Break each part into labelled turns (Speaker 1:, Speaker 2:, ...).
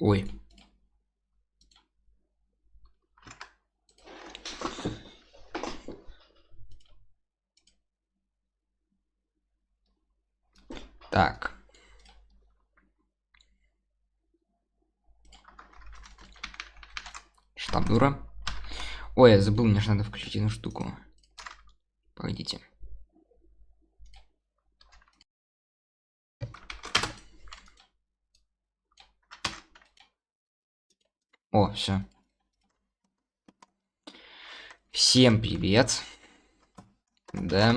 Speaker 1: Ой. Так. Штаб дура. Ой, я забыл, мне же надо включить одну штуку. Погодите. О, все. Всем привет. Да.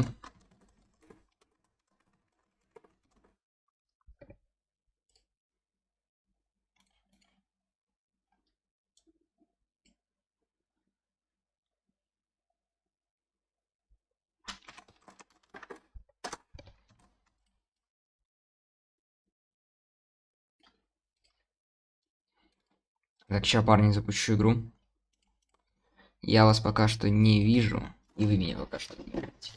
Speaker 1: Так, сейчас, парни, запущу игру. Я вас пока что не вижу, и вы меня пока что не видите.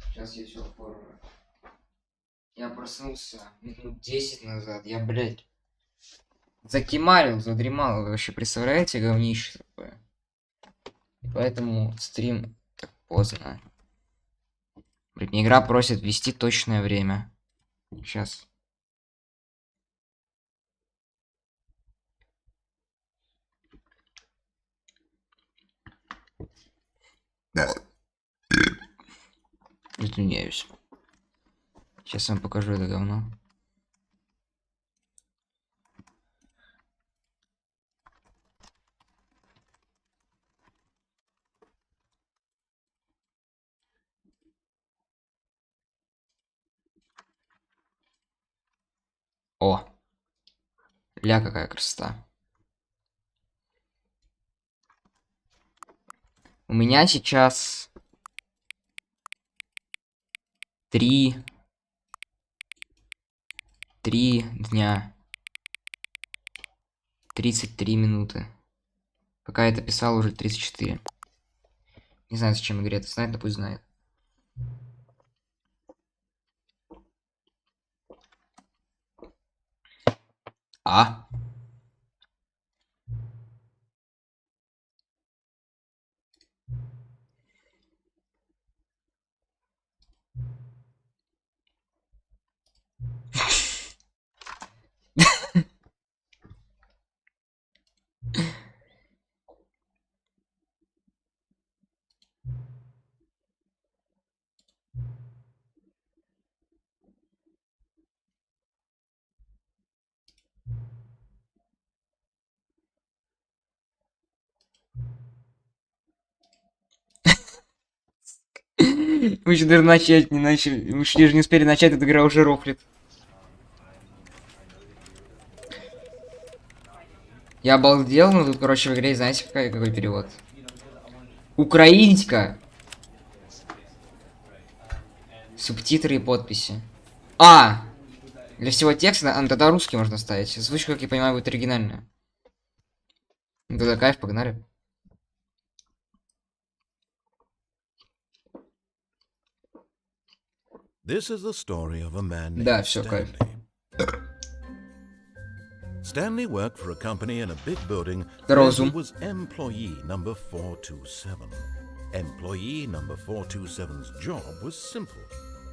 Speaker 1: Сейчас я все оформлю. Я проснулся минут 10 назад. Я, блядь, закимарил, задремал. Вы вообще представляете, говнище такое? Поэтому стрим так поздно. Блядь, мне игра просит ввести точное время. Сейчас. Да. Извиняюсь. Сейчас вам покажу это говно. О! Ля, какая красота. У меня сейчас 3 дня 33 минуты. Пока я это писал, уже 34. Не знаю, зачем игре это знает, но пусть знает. А? Мы еще даже начать не начали. Мы еще даже не успели начать, эта игра уже рофлит. Я обалдел, но тут, короче, в игре, знаете, какой перевод? Украинска. Субтитры и подписи. А! Для всего текста, тогда русский можно ставить. Озвучка, как я понимаю, будет оригинальная. Тогда кайф, погнали.
Speaker 2: This is the story of a man
Speaker 1: Да,
Speaker 2: named
Speaker 1: все, кайф.
Speaker 2: Stanley worked for a company in a big building
Speaker 1: Здорово,
Speaker 2: where he
Speaker 1: Зум.
Speaker 2: was employee number 427. Employee number 427's job was simple.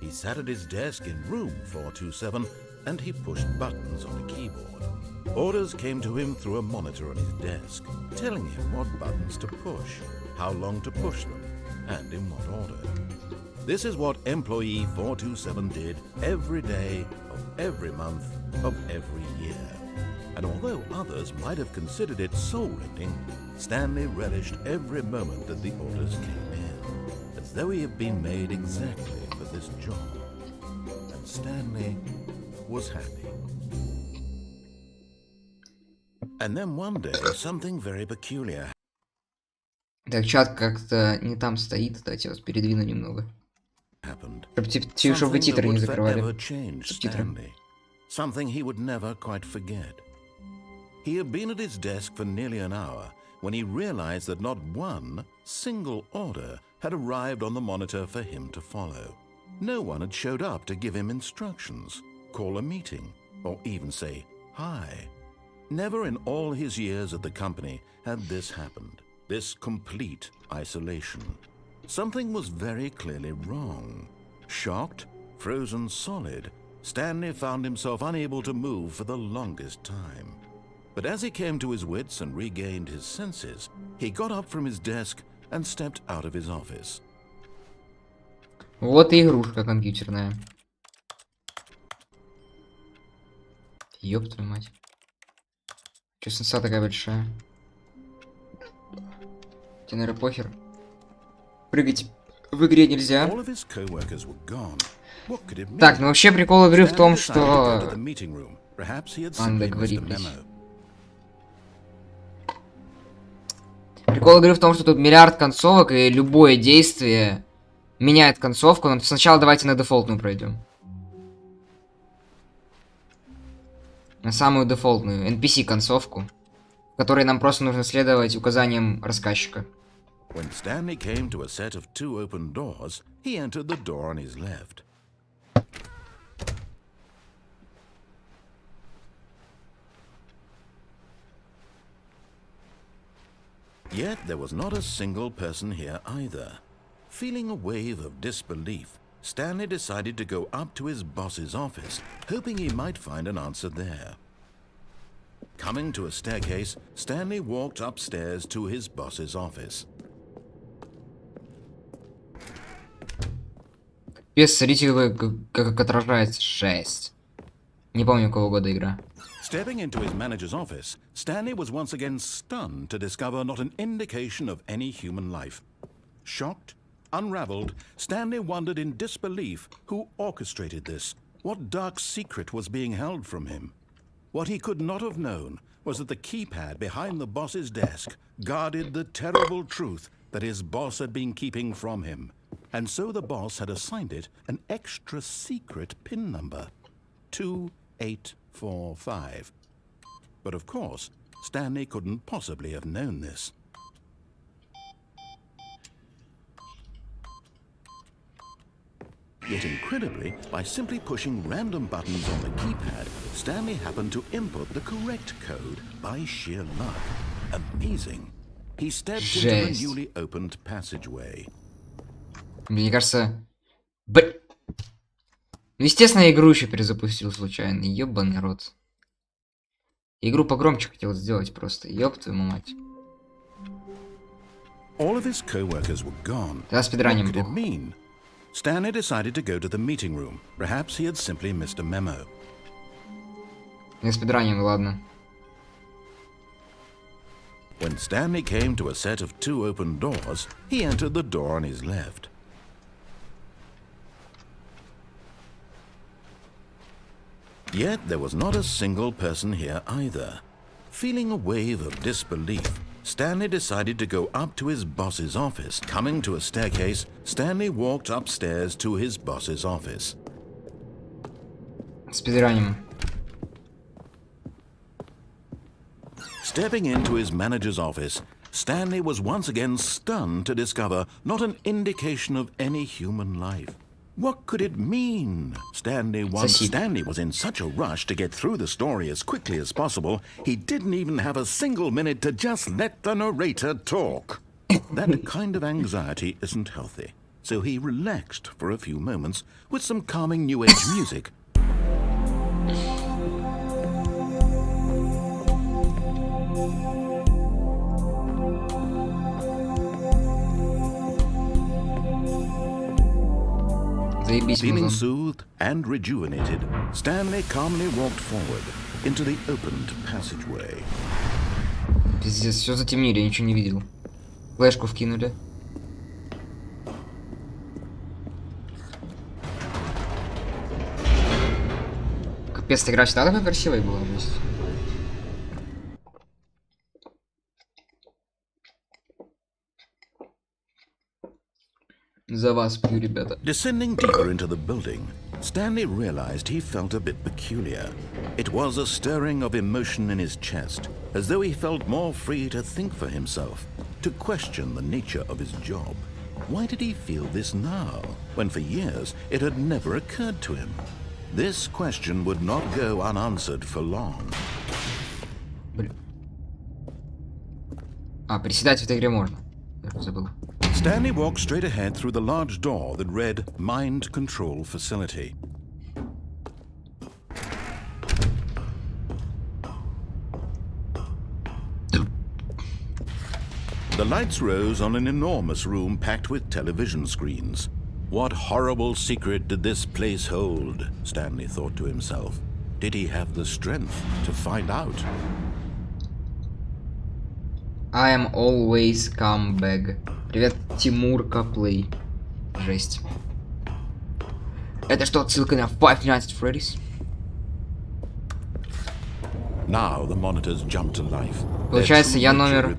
Speaker 2: He sat at his desk in room 427 and he pushed buttons on a keyboard. Orders came to him through a monitor on his desk, telling him what buttons to push, how long to push them, and in what order. This is what employee 427 did every day of every month of every year. And although others might have considered it soul-rending, Stanley relished every moment that the orders came in, as though he had been made exactly for this job. And Stanley was happy. And then one day, something very peculiar
Speaker 1: Так, чат как-то не там стоит. Давайте я вас передвину немного.
Speaker 2: happened.
Speaker 1: Чтобы вы титры не закрывали.
Speaker 2: Stanley. Something he would never quite forget. He had been at his desk for nearly an hour when he realized that not one single order had arrived on the monitor for him to follow. No one had showed up to give him instructions, call a meeting, or even say high. Never in all his years at the company had this happened, this complete isolation. Something was very clearly wrong. Shocked, frozen solid, Stanley found himself unable to move for the longest time. But as he came to his wits and regained his senses, he got up from his desk and stepped out of his office.
Speaker 1: Вот и игрушка компьютерная. Ёб твою мать. Чё сенса такая большая? Тебе, наверное, похер. Прыгать в игре нельзя. Так, ну вообще прикол игры в том, что... договорились. Прикол игры в том, что тут миллиард концовок, и любое действие меняет концовку. Но сначала давайте на дефолтную пройдем. На самую дефолтную, NPC-концовку, в которой нам просто нужно следовать указаниям рассказчика.
Speaker 2: When Stanley came to a set of 2 open doors, he entered the door on his left. Yet there was not a single person here either. Feeling a wave of disbelief, Stanley decided to go up to his boss's office, hoping he might find an answer there. Coming to a staircase, Stanley walked upstairs to his boss's office.
Speaker 1: Без, смотрите, как отражается. Жесть. Не помню, какого года игра.
Speaker 2: Stepping into his manager's office, Stanley was once again stunned to discover not an indication of any human life. Shocked, unraveled, Stanley wondered in disbelief who orchestrated this, what dark secret was being held from him. What he could not have known was that the keypad behind the boss's desk guarded the terrible truth that his boss had been keeping from him. And so the boss had assigned it an extra secret PIN number, 2845. But of course, Stanley couldn't possibly have known this. Yet incredibly, by simply pushing random buttons on the keypad, Stanley happened to input the correct code by sheer luck. Amazing. He stepped into the newly opened passageway.
Speaker 1: Мне кажется... Ну, естественно, я игру еще перезапустил случайно. Ёбаный рот. Игру погромче хотел сделать просто. Ёб твою мать. Да, спидраним бог.
Speaker 2: Stanley decided to go to the meeting room. Perhaps he had simply missed a memo.
Speaker 1: Не спидраним, ладно.
Speaker 2: When Stanley came to a set of 2 open doors, he entered the door on his left. Yet there was not a single person here either. Feeling a wave of disbelief, Stanley decided to go up to his boss's office. Coming to a staircase, Stanley walked upstairs to his boss's office.
Speaker 1: Спидраним.
Speaker 2: Stepping into his manager's office, Stanley was once again stunned to discover not an indication of any human life. What could it mean? Stanley was in such a rush to get through the story as quickly as possible, he didn't even have a single minute to just let the narrator talk. That kind of anxiety isn't healthy, so he relaxed for a few moments with some calming new age music. Feeling soothed and rejuvenated, Stanley calmly walked forward into the opened passageway.
Speaker 1: Пиздец, все затемнили, я ничего не видел. Флешку вкинули. Капец, игра всегда такой красивой была, жесть. За вас пью, ребята.
Speaker 2: Descending deeper into the building, Stanley realized he felt a bit peculiar. It was a stirring of emotion in his chest, as though he felt more free to think for himself, to question the nature of his job. Why did he feel this now, when for years it had never occurred to him? this question would not go unanswered for long.
Speaker 1: Блин. А, приседать в этой игре можно. Я забыл.
Speaker 2: Stanley walked straight ahead through the large door that read Mind Control Facility. The lights rose on an enormous room packed with television screens. What horrible secret did this place hold? Stanley thought to himself. Did he have the strength to find out?
Speaker 1: I am always come back. Привет, Тимурка Плей. Жесть. Это что, отсылка на Five Nights at Freddy's?
Speaker 2: Now the monitors jumped to life.
Speaker 1: Получается, я номер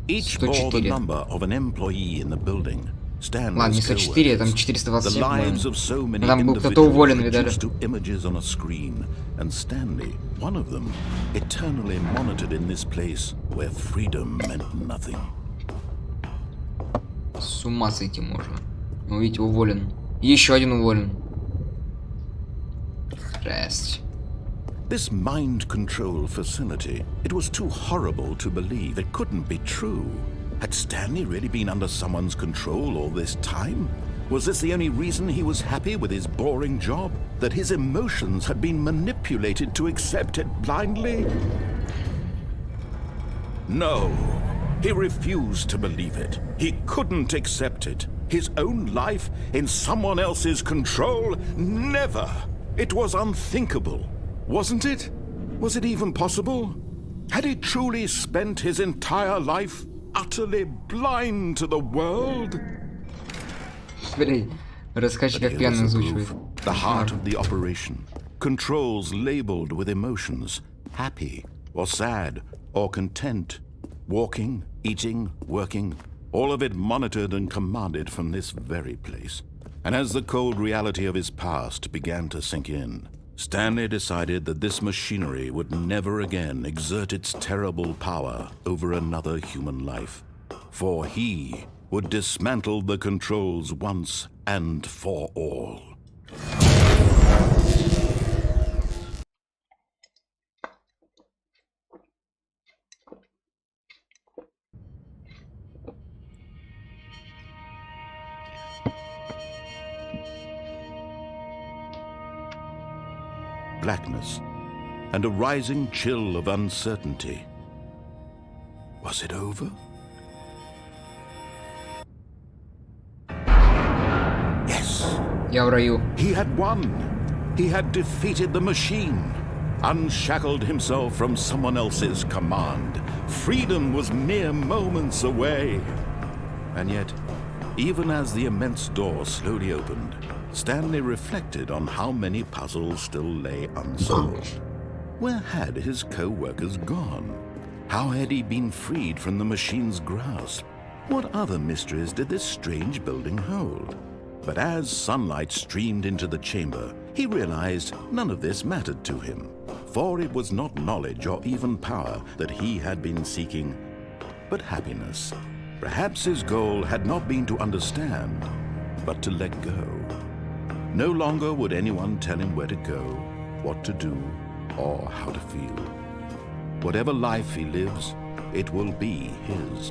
Speaker 2: Each bore the number of an employee in the building.
Speaker 1: Ладно, не 104, там 427.
Speaker 2: Но
Speaker 1: там был кто-то уволен, видали.
Speaker 2: And Stanley, one of them, eternally monitored in this place where freedom meant nothing.
Speaker 1: С ума сойти можно. Ну, видите, уволен. Еще один уволен. Жесть.
Speaker 2: This mind control facility, it was too horrible to believe. It couldn't be true. Had Stanley really been under someone's control all this time? Was this the only reason he was happy with his boring job? That his emotions had been manipulated to accept it blindly? No, he refused to believe it. He couldn't accept it. His own life in someone else's control? Never! It was unthinkable. Wasn't it? Was it even possible? Had he truly spent his entire life utterly blind to the world?
Speaker 1: Блин, рассказчик как пьяный озвучивает.
Speaker 2: The heart of the operation. Controls labeled with emotions. Happy, or sad, or content. Walking, eating, working. All of it monitored and commanded from this very place. And as the cold reality of his past began to sink in, Stanley decided that this machinery would never again exert its terrible power over another human life. For he would dismantle the controls once and for all. Blackness and a rising chill of uncertainty. Was it over? Yes.
Speaker 1: Я в раю.
Speaker 2: He had won. He had defeated the machine, unshackled himself from someone else's command. Freedom was mere moments away. And yet, even as the immense door slowly opened, Stanley reflected on how many puzzles still lay unsolved. Where had his co-workers gone? How had he been freed from the machine's grasp? What other mysteries did this strange building hold? But as sunlight streamed into the chamber, he realized none of this mattered to him, for it was not knowledge or even power that he had been seeking, but happiness. Perhaps his goal had not been to understand, but to let go. No longer would anyone tell him where to go, what to do, or how to feel. Whatever life he lives, it will be his.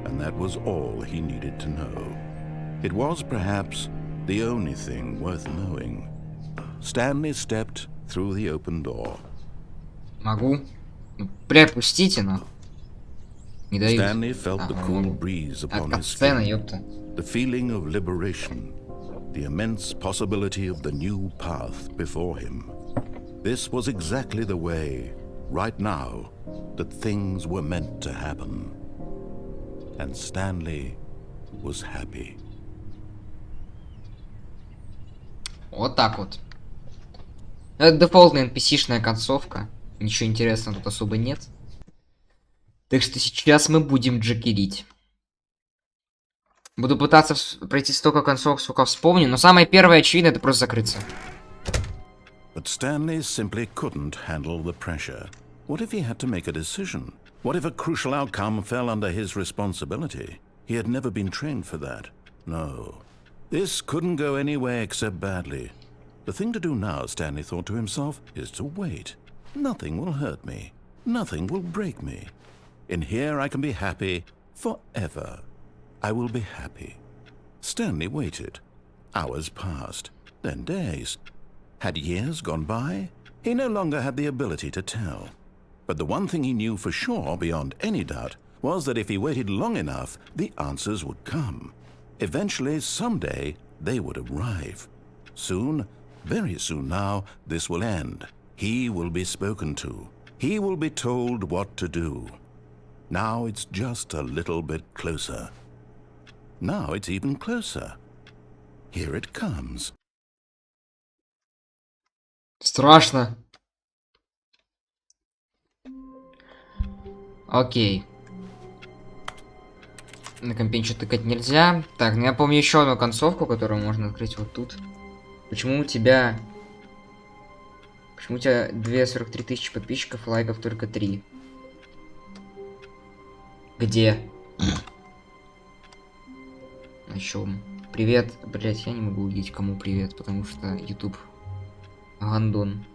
Speaker 2: And that was all he needed to know. It was perhaps the only thing worth knowing. Stanley stepped through the open door.
Speaker 1: Могу. Бля, пустите, но. Не дают.
Speaker 2: Stanley felt the cool breeze upon his
Speaker 1: сцена,
Speaker 2: skin,
Speaker 1: ёпта.
Speaker 2: the feeling of liberation, the immense possibility of the new path before him. This was exactly the way, right now, that things were meant to happen. And Stanley was happy.
Speaker 1: Вот так вот. Это дефолтная NPC-шная концовка. Ничего интересного тут особо нет. Так что сейчас мы будем джекерить. Буду пытаться пройти столько концовок, сколько вспомню, но самое первое, очевидно, это просто закрыться.
Speaker 2: But Stanley simply couldn't handle the pressure. What if he had to make a decision? What if a crucial outcome fell under his responsibility? He had never been trained for that. No. This couldn't go anywhere except badly. The thing to do now, Stanley thought to himself, is to wait. Nothing will hurt me. Nothing will break me. In here I can be happy forever. I will be happy. Stanley waited. Hours passed, then days. Had years gone by? He no longer had the ability to tell. But the one thing he knew for sure, beyond any doubt, was that if he waited long enough, the answers would come. Eventually, someday, they would arrive. Soon, very soon now, this will end. He will be spoken to. He will be told what to do. Now it's just a little bit closer. Now it's even closer. Here it comes.
Speaker 1: Страшно. Окей. На компе ничего тыкать нельзя. Так, ну я помню еще одну концовку, которую можно открыть вот тут. Почему у тебя 2,43 тысячи подписчиков, лайков только 3? Где? О чем? Привет. Блять, я не могу увидеть, кому привет, потому что YouTube гандон.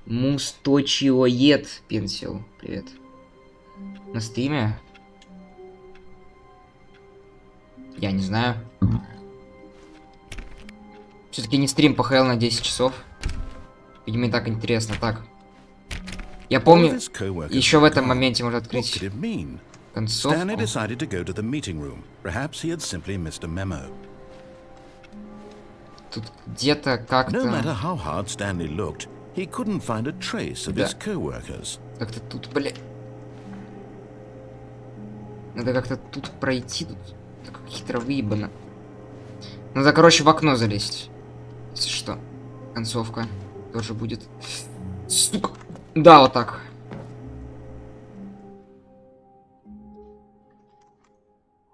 Speaker 1: Мусточиоед пенсил. Привет. На стриме? Я не знаю. Все-таки не стрим ПХЛ на 10 часов. Видимо, и так интересно. Так. Я помню, еще в этом моменте можно открыть концовку. Тут где-то как-то... Как-то тут, бля... Надо как-то тут пройти. Тут так хитро выебано. Надо, короче, в окно залезть. Если что. Концовка тоже будет. Сука. Да, вот так.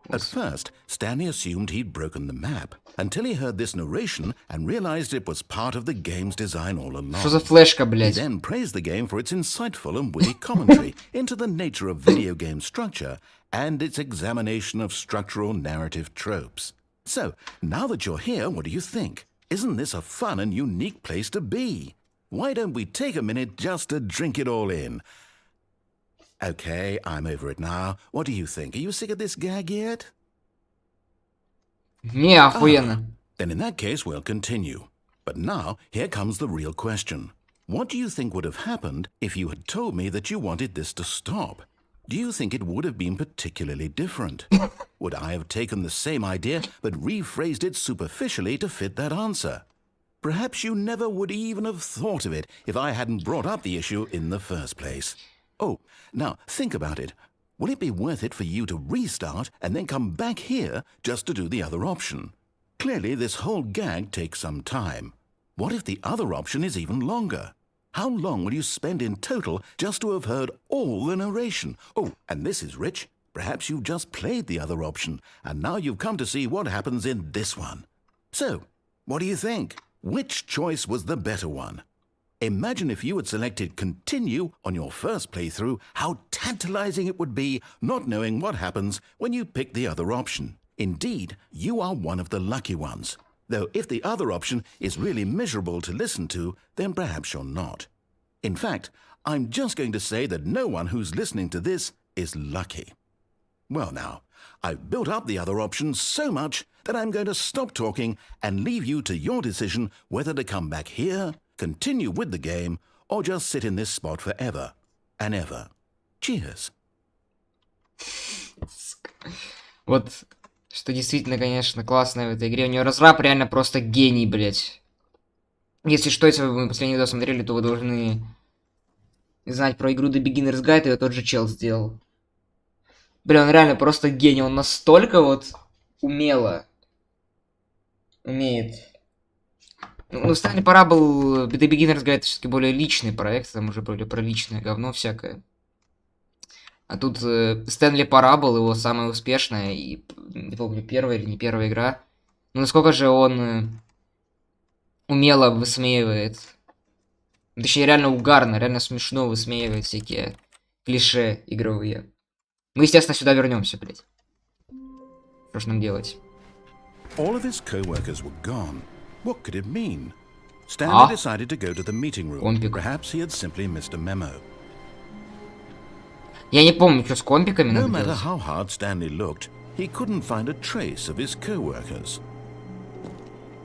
Speaker 2: At first, Stanley assumed he'd broken the map, until he heard this narration and realized it was part of the game's design all along.
Speaker 1: Что за флешка, блядь?
Speaker 2: He then praised the game for its insightful and witty commentary into the nature of video game structure and its examination of structural narrative tropes. So, now that you're here, what do you think? Isn't this a fun and unique place to be? Why don't we take a minute just to drink it all in? Okay, I'm over it now. What do you think? Are you sick of this gag yet?
Speaker 1: Не, охуенно.
Speaker 2: Then in that case, we'll continue. But now, here comes the real question. What do you think would have happened if you had told me that you wanted this to stop? Do you think it would have been particularly different? Would I have taken the same idea but rephrased it superficially to fit that answer? Perhaps you never would even have thought of it if I hadn't brought up the issue in the first place. Oh, now think about it. Will it be worth it for you to restart and then come back here just to do the other option? Clearly, this whole gag takes some time. What if the other option is even longer? How long will you spend in total just to have heard all the narration? Oh, and this is rich. Perhaps you've just played the other option, and now you've come to see what happens in this one. So, what do you think? Which choice was the better one? Imagine if you had selected continue on your first playthrough, how tantalizing it would be not knowing what happens when you pick the other option. Indeed, you are one of the lucky ones. Though if the other option is really miserable to listen to, then perhaps you're not. In fact, I'm just going to say that no one who's listening to this is lucky. Well now, I've built up the other option so much that I'm going to stop talking and leave you to your decision whether to come back here, continue with the game, or just sit in this spot forever and ever. Cheers.
Speaker 1: Вот, что действительно, конечно, классное в этой игре. У нее разраб реально просто гений, блять. Если что, если вы последний видео смотрели, то вы должны знать про игру The Beginner's Guide, ее тот же чел сделал. Бля, он реально просто гений. Он настолько вот умело умеет. Ну, Стэнли парабол, The Beginner's Guide, все-таки более личный проект, там уже более про личное говно всякое. А тут Стэнли парабол, его самая успешная, и не помню, первая или не первая игра. Ну, насколько же он умело высмеивает. Точнее, реально угарно, реально смешно высмеивает всякие клише игровые. Мы, естественно, сюда вернемся, блядь. Что ж нам делать?
Speaker 2: All of his co-workers were gone. What could it mean? Stanley decided to go to the meeting room.
Speaker 1: Компик.
Speaker 2: Perhaps he had simply missed a memo.
Speaker 1: Я не помню, что с компиками
Speaker 2: No
Speaker 1: надо
Speaker 2: matter
Speaker 1: делать.
Speaker 2: how hard Stanley looked, he couldn't find a trace of his co-workers.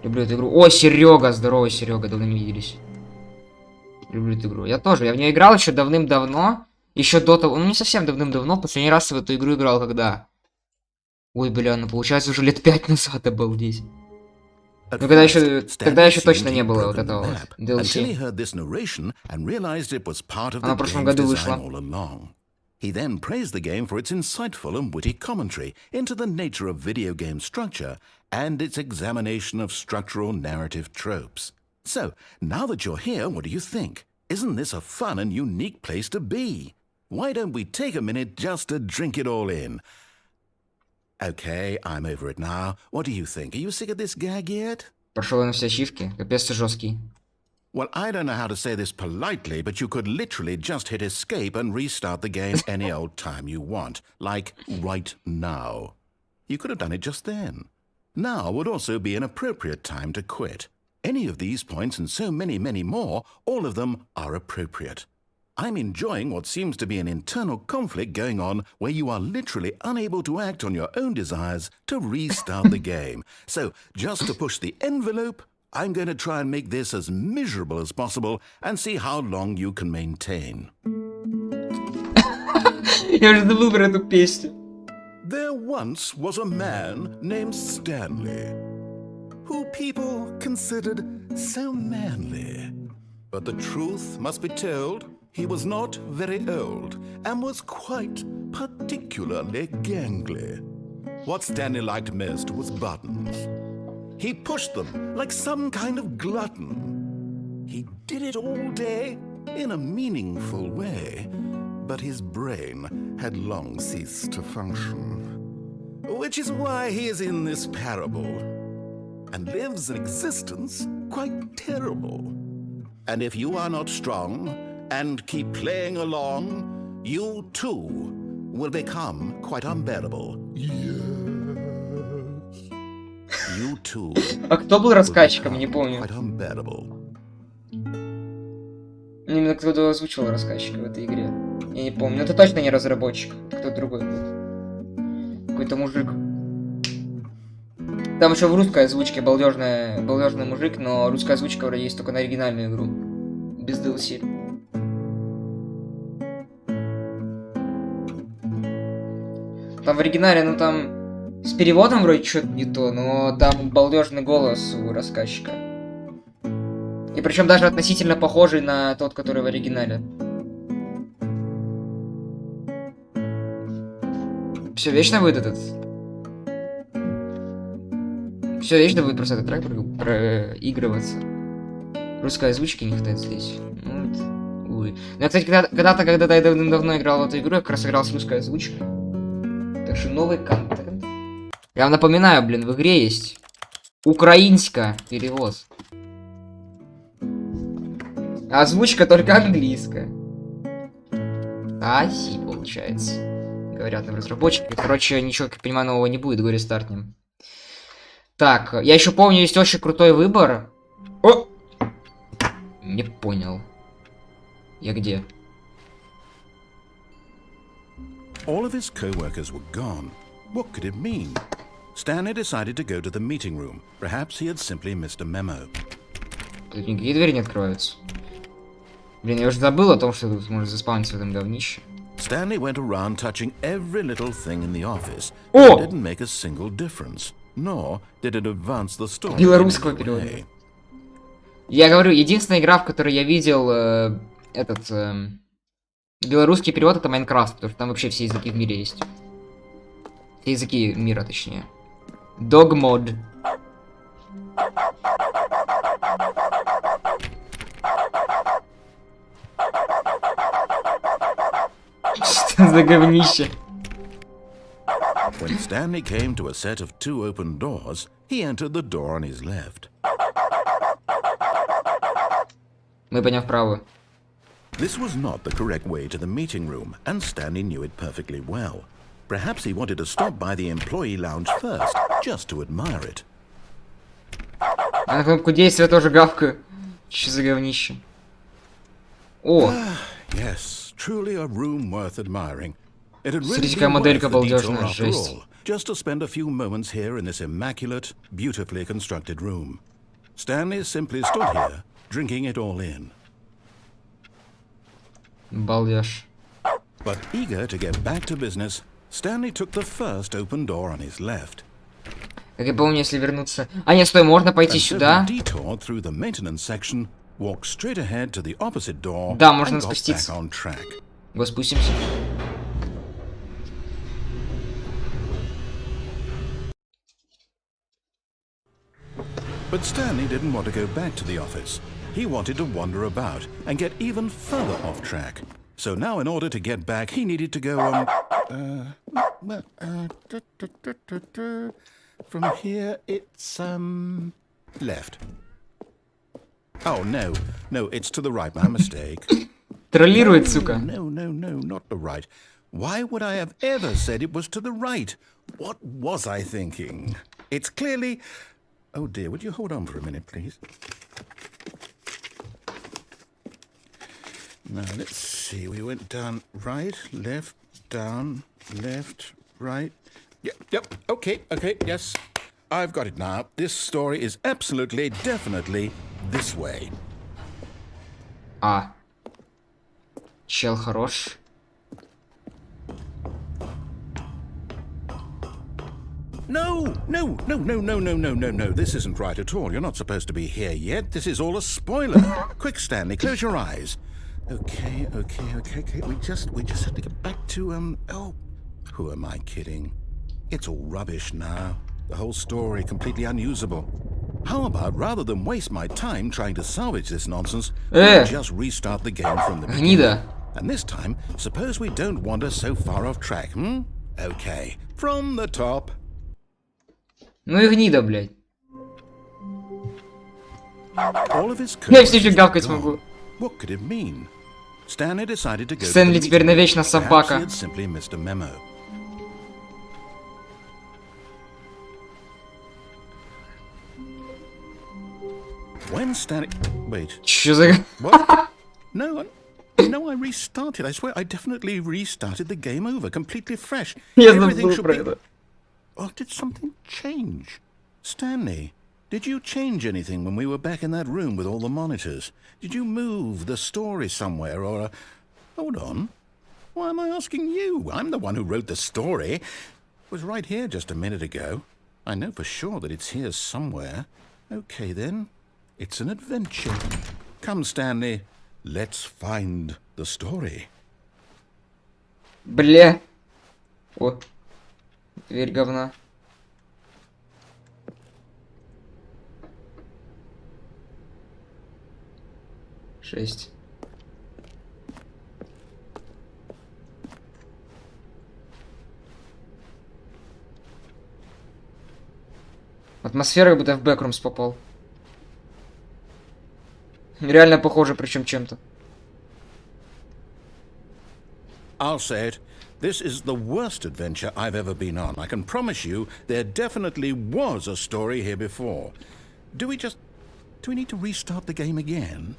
Speaker 1: Люблю эту игру. О, Серега, здорово, Серега, давно не виделись. Люблю эту игру. Я тоже. Я в нее играл еще давным-давно. Еще до того. Ну, не совсем давным-давно. Последний раз в эту игру играл когда? Ой, бля, ну получается уже лет 5 назад, обалдеть. Ну, тогда еще точно не было вот этого вот DLC. Она в прошлом году вышла.
Speaker 2: He then praised the game for its insightful and witty commentary into the nature of video game structure and its examination of structural narrative tropes. So, now that you're here, what do you think? Isn't this a fun and unique place to be? Why don't we take a minute just to drink it all in? Okay, I'm over it now. What do you think? Are you sick of this gag yet?
Speaker 1: Прошел на все ачивки. Капец ты жесткий.
Speaker 2: Well, I don't know how to say this politely, but you could literally just hit escape and restart the game any old time you want. Like, right now. You could have done it just then. Now would also be an appropriate time to quit. Any of these points and so many, many more, all of them are appropriate. I'm enjoying what seems to be an internal conflict going on where you are literally unable to act on your own desires to restart the game. So, just to push the envelope, I'm going to try and make this as miserable as possible and see how long you can maintain.
Speaker 1: Я уже забыл про эту песню.
Speaker 2: There once was a man named Stanley, who people considered so manly. But the truth must be told, he was not very old and was quite particularly gangly. What Stanley liked most was buttons. He pushed them like some kind of glutton. He did it all day in a meaningful way, but his brain had long ceased to function. Which is why he is in this parable and lives an existence quite terrible. And if you are not strong and keep playing along, you too will become quite unbearable. You too.
Speaker 1: А кто был рассказчиком, не помню.
Speaker 2: Quite unbearable.
Speaker 1: Именно кто-то озвучивал рассказчика в этой игре. Я не помню. Но это точно не разработчик. Кто-то другой был. Какой-то мужик. Там еще в русской озвучке балдежный мужик, но русская озвучка вроде есть только на оригинальную игру. Без DLC. Там в оригинале, ну там с переводом вроде что-то не то, но там балдежный голос у рассказчика. И причем даже относительно похожий на тот, который в оригинале. Все вечно будет этот. Все вечно будет просто этот трек проигрываться. Русской озвучки не хватает здесь. Ну, вот, увы. Но я, кстати, когда-то я давным-давно играл в эту игру, я как раз играл с русской озвучкой. Так что новый контент. Я вам напоминаю, блин, в игре есть украинская перевод. Озвучка только английская. Аси, получается. Говорят нам разработчики. Короче, ничего, как я понимаю, нового не будет, горе стартнем. Так, я еще помню, есть очень крутой выбор. О! Не понял. Я где?
Speaker 2: All of his co-workers were gone. What could it mean? Stanley decided to go to the meeting room. Perhaps he had simply missed a memo.
Speaker 1: Тут никакие двери не открываются. Блин, я уже забыл о том, что тут можно заспавниться в этом говнище.
Speaker 2: Stanley went around touching every little thing in the office.
Speaker 1: О!
Speaker 2: It didn't make a single difference. Nor did it advance the story.
Speaker 1: Белорусского перевода. Я говорю, единственная игра, в которой я видел белорусский перевод, это Майнкрафт, потому что там вообще все языки в мире есть. Все языки мира, точнее. Dogmod. Что за говнище?
Speaker 2: When Stanley came to a set of 2 open doors, he entered the door on his left.
Speaker 1: Мы пойдем вправо.
Speaker 2: This was not the correct way to the meeting room, and Stanley knew it perfectly well. Perhaps he wanted to stop by the employee lounge first, just to admire it.
Speaker 1: А на кнопку действия тоже гавкаю. Что за говнище? О!
Speaker 2: Yes, truly a room worth admiring. It had really
Speaker 1: Смотрите,
Speaker 2: been
Speaker 1: какая моделька
Speaker 2: worth the detour
Speaker 1: балдежная,
Speaker 2: after
Speaker 1: жесть.
Speaker 2: all, just to spend a few moments here in this immaculate, beautifully constructed room. Stanley simply stood here, drinking it all in.
Speaker 1: Балдеж.
Speaker 2: But eager to get back to business, Stanley took the first open door on his left.
Speaker 1: Как я помню, если вернуться... А, нет, стой, можно пойти
Speaker 2: And
Speaker 1: сюда.
Speaker 2: simply detoured through the maintenance section, walked straight ahead to the opposite door,
Speaker 1: Да, можно
Speaker 2: and got
Speaker 1: спуститься.
Speaker 2: back on track.
Speaker 1: Го, спустимся.
Speaker 2: But Stanley didn't want to go back to the office. He wanted to wander about and get even further off track. So now in order to get back, he needed to go from here it's left. Oh no, it's to the right, my mistake.
Speaker 1: Троллирует, сука.
Speaker 2: No, not the right. Why would I have ever said it was to the right? What was I thinking? It's clearly... Oh dear, would you hold on for a minute, please? Now, let's see. We went down right, left, down, left, right. Yep, okay, yes. I've got it now. This story is absolutely, definitely this way.
Speaker 1: А. Чел хорош.
Speaker 2: No. This isn't right at all. You're not supposed to be here yet. This is all a spoiler. Quick, Stanley, close your eyes. Okay. We just have to get back to, oh, who am I kidding? It's all rubbish now. The whole story completely unusable. How about, rather than waste my time trying to salvage this nonsense, we just restart the game from the beginning.
Speaker 1: Гнида.
Speaker 2: And this time, suppose we don't wander so far off track, Okay, from the top.
Speaker 1: Ну и гнида, блядь.
Speaker 2: All of his
Speaker 1: Я все еще гавкать могу.
Speaker 2: What could it mean? Stanley decided to go
Speaker 1: Стэнли
Speaker 2: to the
Speaker 1: теперь
Speaker 2: meeting.
Speaker 1: навечно
Speaker 2: Perhaps
Speaker 1: собака.
Speaker 2: he had simply missed a memo. When Stanley... Wait.
Speaker 1: Чё за...
Speaker 2: What? No, I restarted. I swear, I definitely restarted the game over, completely fresh.
Speaker 1: Я
Speaker 2: Everything
Speaker 1: забыл
Speaker 2: should
Speaker 1: про
Speaker 2: be...
Speaker 1: это.
Speaker 2: Oh, did something change? Stanley, did you change anything when we were back in that room with all the monitors? Did you move the story somewhere or... Hold on. Why am I asking you? I'm the one who wrote the story. It was right here just a minute ago. I know for sure that it's here somewhere. Okay, then. It's an adventure. Come, Stanley. Let's find the story.
Speaker 1: Бля. О. Дверь говна. Шесть. Атмосфера, как будто в Бэкрумс попал. Реально похоже, причем чем-то.
Speaker 2: I'll say it. This is the worst adventure I've ever been on. I can promise you there definitely was a story here before. Do we need to restart the game again?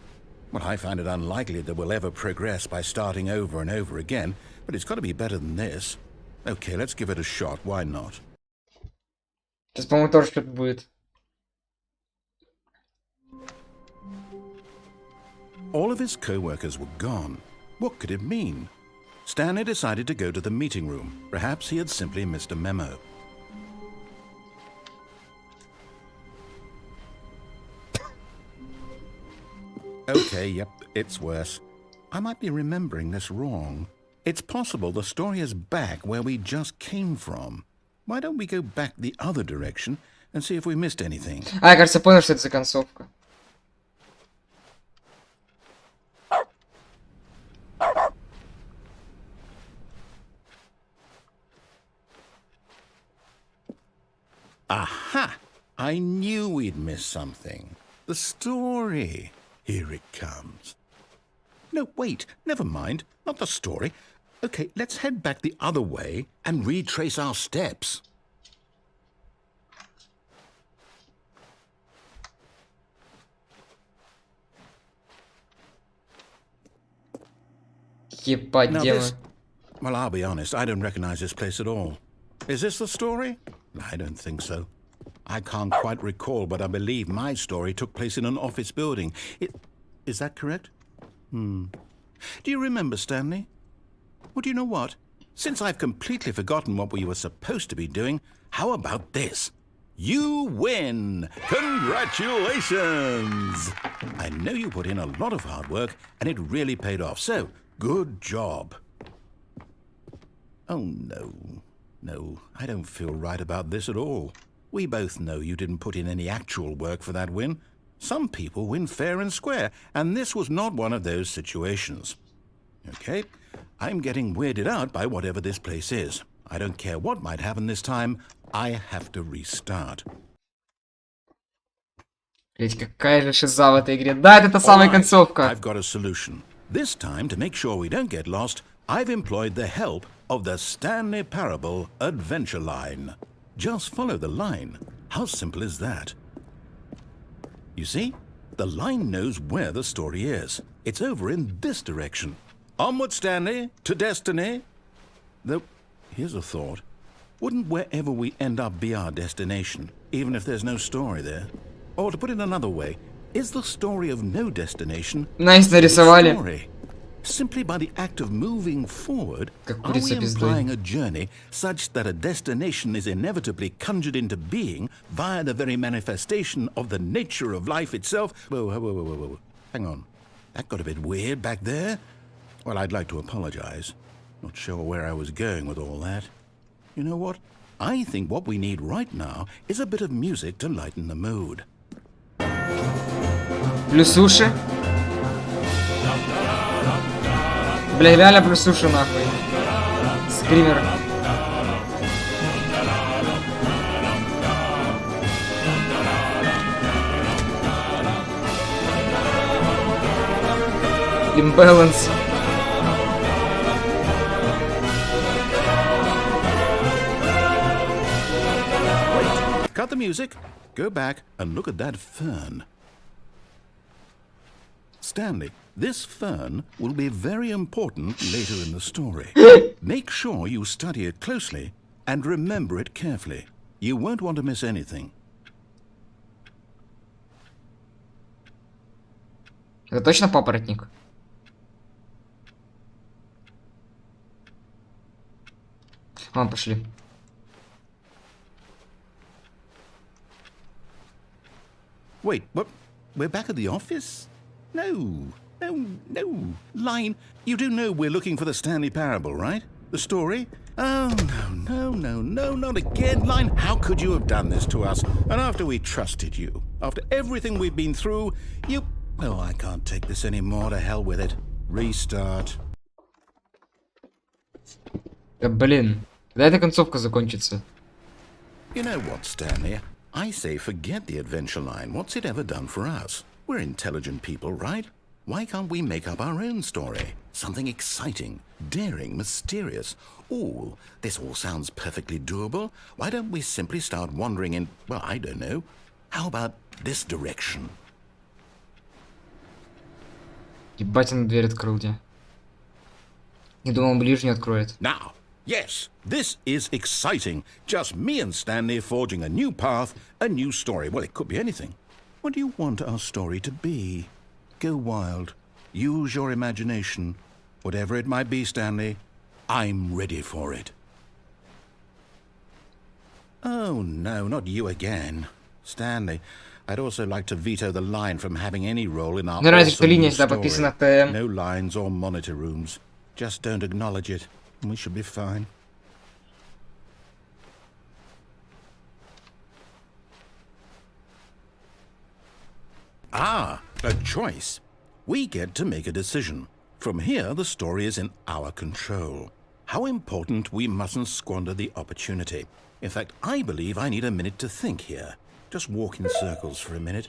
Speaker 2: Well, I find it unlikely that we'll ever progress by starting over and over again, but it's got to be better than this. Okay, let's give it a shot. Why not?
Speaker 1: Сейчас, по-моему, тоже что-то будет.
Speaker 2: All of his co-workers were gone. What could it mean? Stanley decided to go to the meeting room. Perhaps he had simply missed a memo. Okay, yep, it's worse. I might be remembering this wrong. It's possible the story is back where we just came from. Why don't we go back the other direction and see if we missed anything?
Speaker 1: А, я, кажется, понял, что это за концовка.
Speaker 2: Aha! I knew we'd miss something. The story. Here it comes. No, wait, never mind. Not the story. Okay, let's head back the other way and retrace our steps.
Speaker 1: Скипать,
Speaker 2: Now
Speaker 1: где
Speaker 2: this...
Speaker 1: мы?
Speaker 2: Well, I'll be honest, I don't recognize this place at all. Is this the story? I don't think so. I can't quite recall, but I believe my story took place in an office building. Is that correct? Do you remember, Stanley? Well, do you know what? Since I've completely forgotten what we were supposed to be doing, how about this? You win! Congratulations! I know you put in a lot of hard work, and it really paid off, so good job. Oh, no. No, I don't feel right about this at all. We both know you didn't put in any actual work for that win. Some people win fair and square, and this was not one of those situations. Okay, I'm getting weirded out by whatever this place is. I don't care what might happen this time, I have to restart.
Speaker 1: Блять, какая же шиза в этой игре. Да, это та самая концовка.
Speaker 2: I've got a solution. This time, to make sure we don't get lost, I've employed the help of the Stanley Parable Adventure Line. Just follow the line. How simple is that? You see? The line knows where the story is. It's over in this direction. Onward, Stanley, to destiny. Though, here's a thought. Wouldn't wherever we end up be our destination, even if there's no story there? Or to put it another way, is the story of no destination
Speaker 1: Nice нарисовали.
Speaker 2: story? Simply by the act of moving forward,
Speaker 1: Как
Speaker 2: are we
Speaker 1: курица без
Speaker 2: implying a journey such that a destination is inevitably conjured into being via the very manifestation of the nature of life itself? Whoa, whoa, whoa, whoa, whoa. Hang on. That got a bit weird back there. Well, I'd like to apologize. Not sure where I was going with all that. You know what? I think what we need right now is a bit of music to lighten the mood.
Speaker 1: Плюс уши. Бля, реально плюс уши нахуй. Скример. Имбаланс.
Speaker 2: Cut the music. Go back and look at that fern. Stanley, this fern will be very important later in the story. Make sure you study it closely and remember it carefully. You won't want to miss anything.
Speaker 1: Это точно папоротник? Ладно, пошли.
Speaker 2: Wait, what? We're back at the office? No. Line, you do know we're looking for the Stanley Parable, right? The story? Oh, no, not again. Line, how could you have done this to us? And after we trusted you, after everything we've been through, you... Oh, I can't take this anymore. To hell with it. Restart.
Speaker 1: Да блин. Когда эта концовка закончится?
Speaker 2: You know what, Stanley? I say forget the adventure line. What's it ever done for us? We're intelligent people, right? Why can't we make up our own story? Something exciting, daring, mysterious. Ooh, this all sounds perfectly doable. Why don't we simply start wandering in, well, I don't know. How about this direction?
Speaker 1: Ебать, он дверь открыл где. Не думал, он ближний откроет.
Speaker 2: Now, yes, this is exciting. Just me and Stanley forging a new path, a new story. Well, it could be anything. What do you want our story to be? Go wild. Use your imagination. Whatever it might be, Stanley, I'm ready for it. Oh, no, not you again. Stanley, I'd also like to veto the line from having any role in our
Speaker 1: Мне нравится, что
Speaker 2: awesome
Speaker 1: линия
Speaker 2: new
Speaker 1: всегда
Speaker 2: story.
Speaker 1: подписана ТМ.
Speaker 2: No lines or monitor rooms. Just don't acknowledge it, and we should be fine. Ah, a choice. We get to make a decision. From here, the story is in our control. How important we mustn't squander the opportunity. In fact, I believe I need a minute to think here. Just walk in circles for a minute.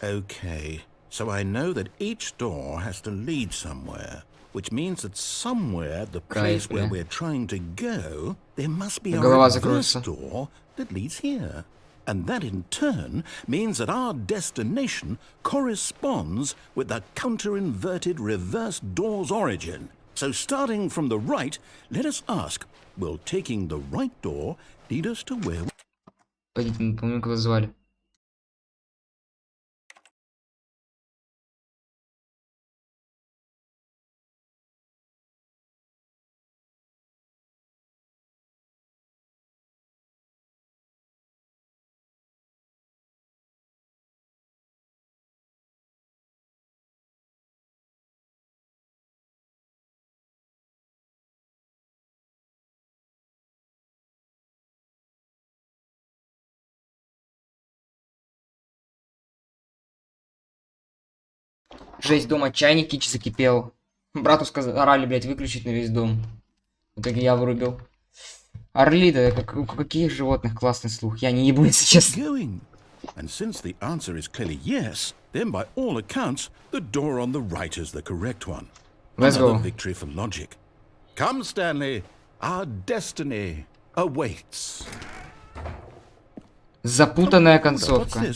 Speaker 2: Okay, so I know that each door has to lead somewhere, which means that somewhere the place where we're trying to go, there must be a reverse door that leads here. And that in turn means that our destination corresponds with the counter-inverted reverse door's origin. So starting from the right, let us ask, will taking the right door lead us to where...
Speaker 1: Пойдите, не помню, кого звали. Жесть, дома чайник кич закипел. Брату орали, блядь, выключить на весь дом. В итоге я вырубил. Орли-то, как, у каких животных классный слух. Я не ебу, если честно.
Speaker 2: And since the answer is clearly yes, then by all accounts, the door on the right is the correct one.
Speaker 1: Let's go.
Speaker 2: Another victory for logic. Come, Stanley, our destiny awaits.
Speaker 1: Запутанная концовка.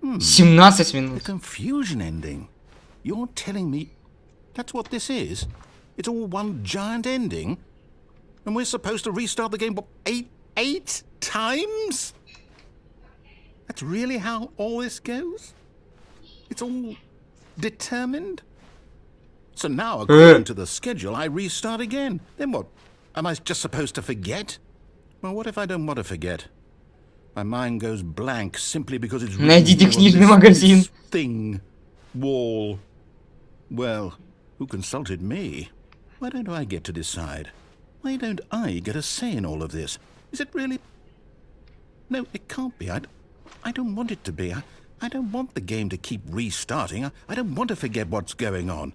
Speaker 1: 17 минут.
Speaker 2: The confusion ending. You're telling me that's what this is? It's all one giant ending? And we're supposed to restart the game, what, eight times? That's really how all this goes? It's all determined? So now, according to the schedule, I restart again. Then what? Am I just supposed to forget? Well, what if I don't want to forget? My mind goes blank simply because it's
Speaker 1: Найдите книжный магазин.
Speaker 2: Thing, wall. Well, who consulted me? Why don't I get to decide? Why don't I get a say in all of this? Is it really? No, it can't be. I don't want it to be. I don't want the game to keep restarting. I don't want to forget what's going on.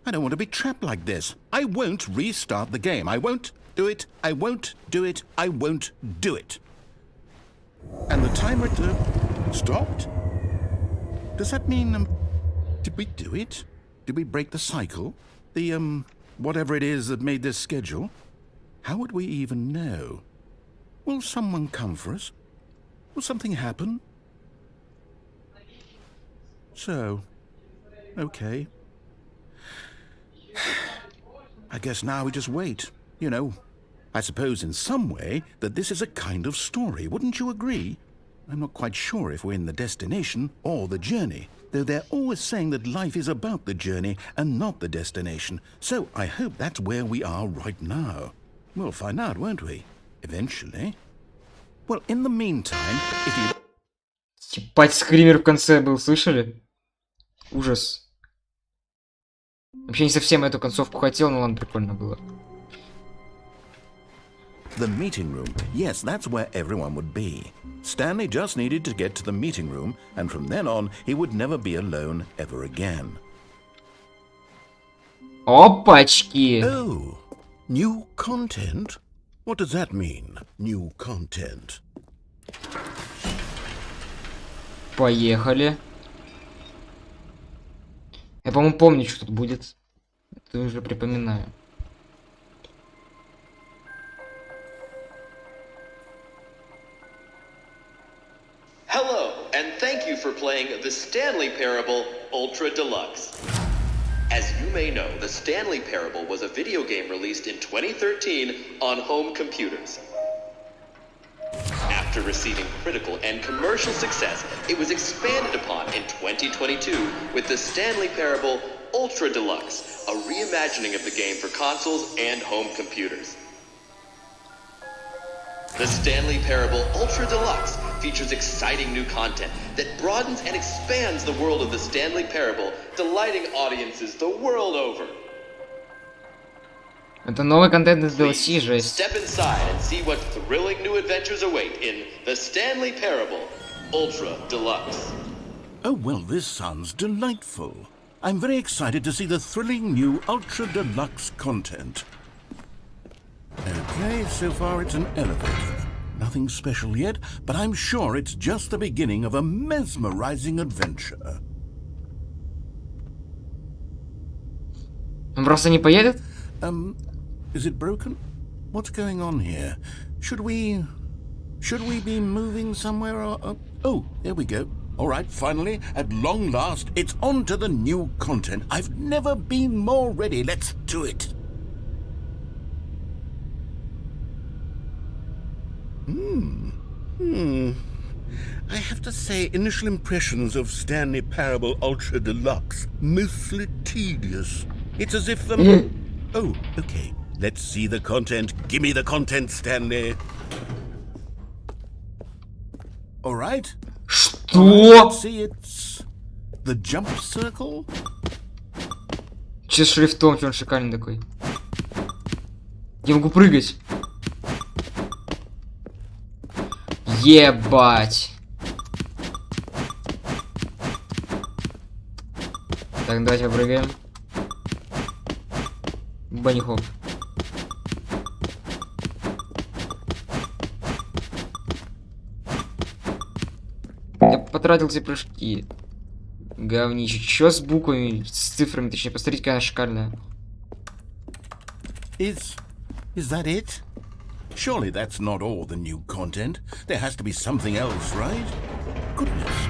Speaker 2: I don't want to be trapped like this. I won't restart the game. I won't do it. I won't do it. I won't do it. And the timer stopped? Does that mean, did we do it? Did we break the cycle? The, whatever it is that made this schedule? How would we even know? Will someone come for us? Will something happen? So, okay. I guess now we just wait, you know. I suppose in some way that this is a kind of story, wouldn't you agree? I'm not quite sure if we're in the destination or the journey, though they're always saying that life is about the journey and not the destination. So I hope that's where we are right now. We'll find out, won't we? Eventually. Well, in the meantime, if you...
Speaker 1: Ебать, скример в конце был, слышали? Ужас. Вообще не совсем эту концовку хотел, но ладно, прикольно было.
Speaker 2: The meeting room. Yes, that's where everyone would be. Stanley just needed to get to the meeting room, and from then on, he would never be alone ever again.
Speaker 1: Опачки!
Speaker 2: Oh, new content? What does that mean, new content?
Speaker 1: Поехали. Я, по-моему, помню, что тут будет. Это уже припоминаю.
Speaker 3: Hello, and thank you for playing the Stanley Parable Ultra Deluxe. As you may know, the Stanley Parable was a video game released in 2013 on home computers. After receiving critical and commercial success, it was expanded upon in 2022 with the Stanley Parable Ultra Deluxe, a reimagining of the game for consoles and home computers. The Stanley Parable Ultra Deluxe features exciting new content that broadens and expands the world of the Stanley Parable, delighting audiences the world over.
Speaker 1: Это новый контент из DLC, жесть.
Speaker 3: Step inside and see what thrilling new adventures await in the Stanley Parable Ultra Deluxe.
Speaker 2: Oh, well, this sounds delightful. I'm very excited to see the thrilling new Ultra Deluxe content. Okay, so far it's an elevator. Nothing special yet, but I'm sure it's just the beginning of a mesmerizing adventure.
Speaker 1: Он просто не поедет?
Speaker 2: Is it broken? What's going on here? Should we be moving somewhere or... oh, there we go. Alright, finally, at long last, it's on to the new content. I've never been more ready. Let's do it. I have to say, initial impressions of Stanley Parable Ultra Deluxe, mostly tedious. It's as if the... Oh, okay. Let's see the content. Give me the content, Stanley. All right.
Speaker 1: Что?
Speaker 2: Let's see, it's the jump circle.
Speaker 1: Че с шрифтом, че он шикарный такой. Я могу прыгать. Ебать. Так, давайте попрыгаем. Банни-хоп. Я потратил эти прыжки. Говнище. Чё с буквами, с цифрами, точнее, посмотрите, какая она шикарная.
Speaker 2: Is that it? Surely that's not all the new content. There has to be something else, right? Goodness.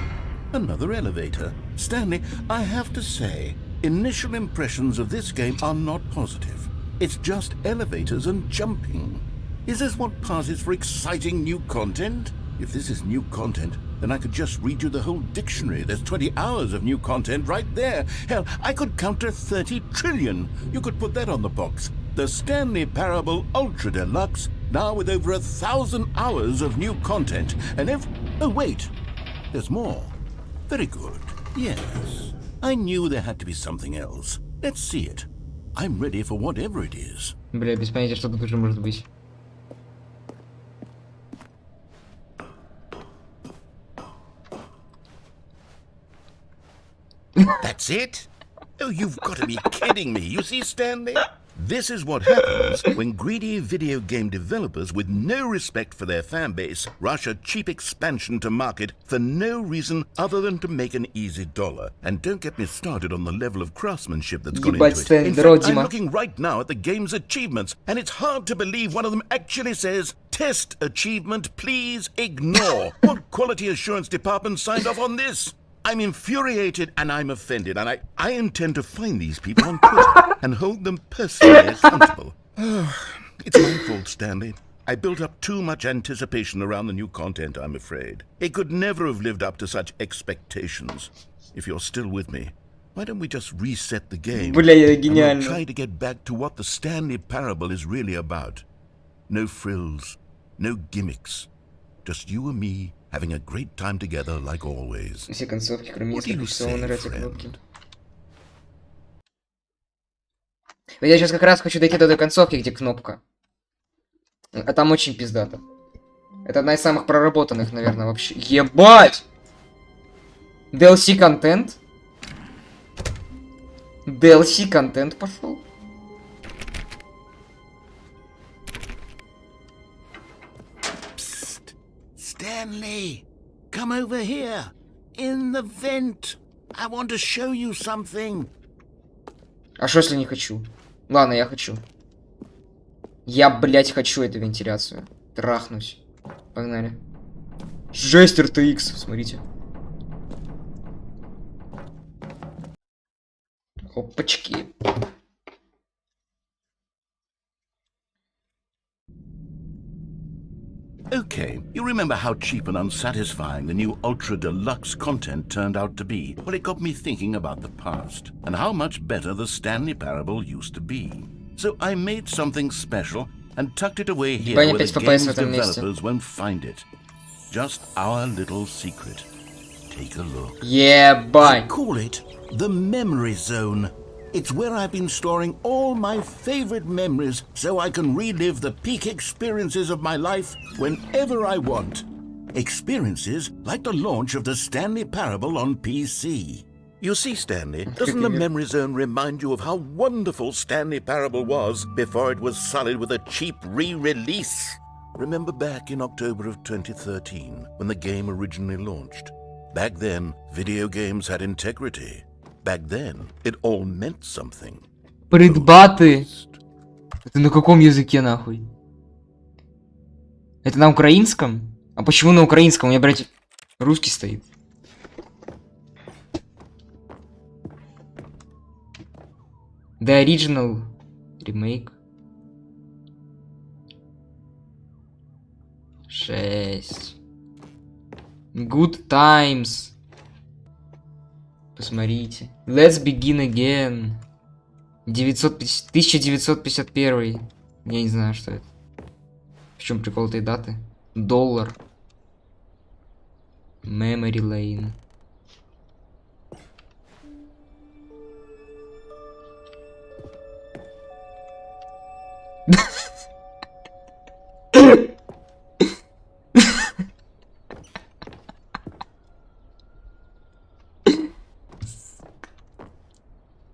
Speaker 2: Another elevator. Stanley, I have to say, initial impressions of this game are not positive. It's just elevators and jumping. Is this what passes for exciting new content? If this is new content, then I could just read you the whole dictionary. There's 20 hours of new content right there. Hell, I could counter 30 trillion. You could put that on the box. The Stanley Parable Ultra Deluxe, now with over 1,000 hours of new content. And if... Oh, wait. There's more. Very good. Yes. I knew there had to be something else. Let's see it. I'm ready for whatever it is.
Speaker 1: Бля, без понятия, что тут уже может быть.
Speaker 2: That's it? Oh, you've got to be kidding me. You see, Stanley? This is what happens when greedy video game developers with no respect for their fan base rush a cheap expansion to market for no reason other than to make an easy dollar. And don't get me started on the level of craftsmanship that's gone into it. In fact, I'm looking right now at the game's achievements, and it's hard to believe one of them actually says, "Test achievement, please ignore." What quality assurance department signed off on this? I'm infuriated and I'm offended, and I intend to find these people on Twitter and hold them personally accountable. It's my fault, Stanley. I built up too much anticipation around the new content, I'm afraid. It could never have lived up to such expectations. If you're still with me, why don't we just reset the game
Speaker 1: Бля,
Speaker 2: and
Speaker 1: гениально.
Speaker 2: we'll try to get back to what the Stanley Parable is really about. No frills, no gimmicks, just you and me having a great time together like always.
Speaker 1: Все концовки, кроме
Speaker 2: What do you
Speaker 1: нескольких часов,
Speaker 2: say,
Speaker 1: нравятся
Speaker 2: friend?
Speaker 1: кнопки. Вот я сейчас как раз хочу дойти до той концовки, где кнопка. А там очень пиздато. Это одна из самых проработанных, наверное, вообще. Ебать! DLC контент? DLC контент пошел?
Speaker 2: Stanley, come over here. In the vent. I want to show you something.
Speaker 1: А что если не хочу? Ладно, я хочу. Я, блять, хочу эту вентиляцию. Трахнусь. Погнали. Жесть, RTX, смотрите. Опачки.
Speaker 2: Okay, you remember how cheap and unsatisfying the new Ultra Deluxe content turned out to be? Well, it got me thinking about the past and how much better the Stanley Parable used to be. So I made something special and tucked it away here where the game's developers won't find it. Just our little secret. Take a look.
Speaker 1: Yeah, bye.
Speaker 2: I call it the Memory Zone. It's where I've been storing all my favorite memories so I can relive the peak experiences of my life whenever I want. Experiences like the launch of the Stanley Parable on PC. You see, Stanley, doesn't the Memory Zone remind you of how wonderful Stanley Parable was before it was sullied with a cheap re-release? Remember back in October of 2013 when the game originally launched? Back then, video games had integrity. Back then, it all meant something.
Speaker 1: Предбаты. Это на каком языке, нахуй? Это на украинском? А почему на украинском? У меня, блядь, русский стоит. The Original Remake. 6. Good Times. Посмотрите. Let's Begin Again. 1951. Я не знаю, что это. В чем прикол этой даты? Доллар. Memory Lane.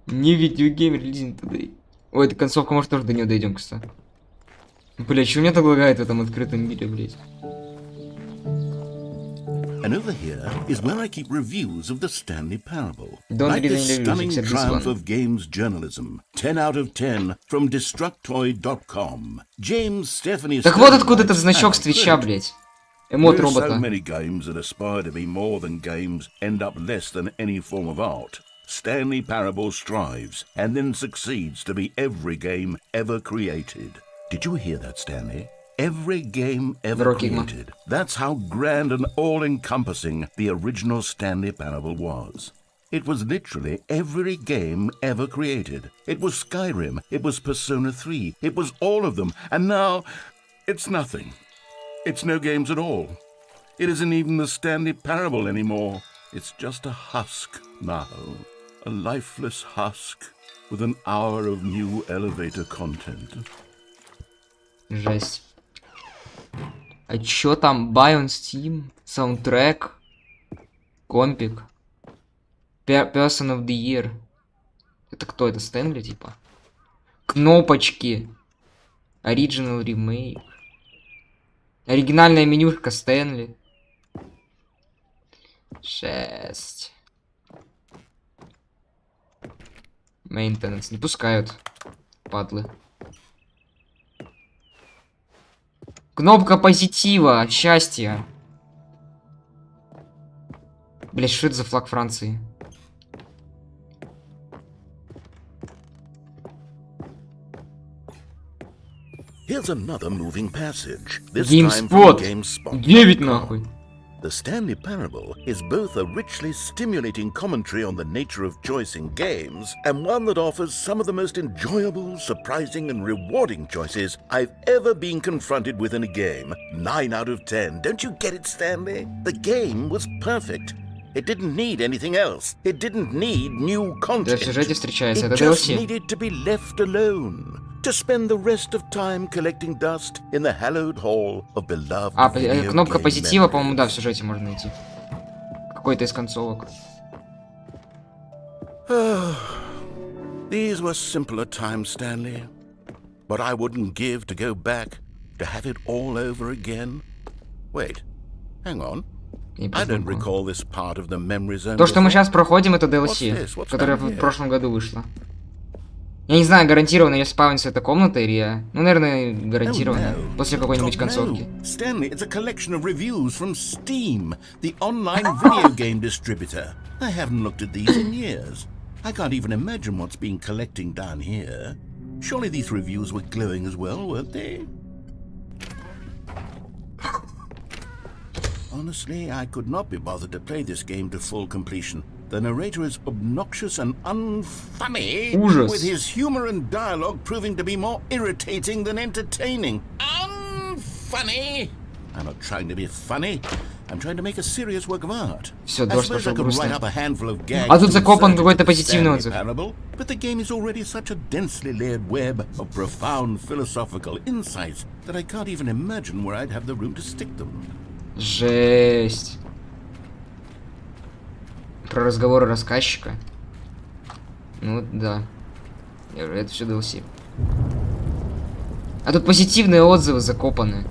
Speaker 1: Не видеогейм релизинг today. Ой, эта концовка, может, тоже до нее дойдем, кстати. Бля, что меня так лагает в этом открытом мире, блядь?
Speaker 2: And over here is where I keep reviews of the Stanley Parable.
Speaker 1: Don't
Speaker 2: Like
Speaker 1: read
Speaker 2: the
Speaker 1: any reviews
Speaker 2: stunning
Speaker 1: except this
Speaker 2: triumph
Speaker 1: one.
Speaker 2: of games journalism. 10 out of 10 from Destructoid.com. James Stephanie.
Speaker 1: Так вот откуда этот значок с Твича, блядь. Эмот робота.
Speaker 2: So many games that aspire to be more than games end up less than any form of art. Stanley Parable strives and then succeeds to be every game ever created. Did you hear that, Stanley? Every game ever created. That's how grand and all-encompassing the original Stanley Parable was. It was literally every game ever created. It was Skyrim, it was Persona 3, it was all of them, and now it's nothing. It's no games at all. It isn't even the Stanley Parable anymore. It's just a husk now. A lifeless husk with an hour of new elevator content.
Speaker 1: Жесть. А чё там? Buy on Steam? Soundtrack? Компик? Person of the Year? Это кто? Это Стэнли, типа? Кнопочки. Original Remake. Оригинальная менюшка Стэнли. 6. Maintenance. Не пускают. Падлы. Кнопка позитива. Счастья. Блять, что это за флаг Франции?
Speaker 2: Here's another moving passage. This time
Speaker 1: GameSpot.
Speaker 2: from GameSpot.
Speaker 1: 9 нахуй.
Speaker 2: The Stanley Parable is both a richly stimulating commentary on the nature of choice in games and one that offers some of the most enjoyable, surprising, and rewarding choices I've ever been confronted with in a game. 9 out of 10. Don't you get it, Stanley? The game was perfect. It didn't need anything else. It didn't need new content.
Speaker 1: В сюжете встречается.
Speaker 2: It
Speaker 1: Это
Speaker 2: just
Speaker 1: DLC.
Speaker 2: needed to be left alone. To spend the rest of time collecting dust in the hallowed hall of beloved video
Speaker 1: кнопка
Speaker 2: game
Speaker 1: позитива, по-моему,
Speaker 2: memories.
Speaker 1: да, в сюжете можно найти. Какой-то из концовок.
Speaker 2: These were simpler times, Stanley. But I wouldn't give to go back, to have it all over again. Wait, hang on. I don't recall this part of the memory zone.
Speaker 1: То, что мы
Speaker 2: before.
Speaker 1: сейчас проходим, это DLC,
Speaker 2: What's
Speaker 1: которое
Speaker 2: down
Speaker 1: в
Speaker 2: here?
Speaker 1: прошлом году вышло. Я не знаю, гарантированно ее спавнится эта комната или я... Ну, наверное, гарантированно.
Speaker 2: Oh, no.
Speaker 1: После какой-нибудь концовки.
Speaker 2: No. Stanley, it's a collection of reviews from Steam, the online video game distributor. I haven't looked at these in years. I can't even imagine what's been collecting down here. Surely these reviews were glowing as well, weren't they? Honestly, I could not be bothered to play this game to full completion. The narrator is obnoxious and unfunny,
Speaker 1: Ужас.
Speaker 2: with his humor and dialogue proving to be more irritating than entertaining. Unfunny! I'm not trying to be funny. I'm trying to make a serious work of art.
Speaker 1: Всё,
Speaker 2: I
Speaker 1: дождь
Speaker 2: suppose
Speaker 1: пошёл
Speaker 2: I could write
Speaker 1: грустный.
Speaker 2: up a handful of gags
Speaker 1: А тут
Speaker 2: to
Speaker 1: закопан
Speaker 2: insert
Speaker 1: какой-то
Speaker 2: into the
Speaker 1: позитивный
Speaker 2: Stanley
Speaker 1: отзыв.
Speaker 2: Parable, but the game is already such a densely layered web of profound philosophical insights that I can't even imagine where I'd have the room to stick them.
Speaker 1: Жесть. Про разговоры рассказчика. Ну да. Это все DLC. А тут позитивные отзывы закопаны.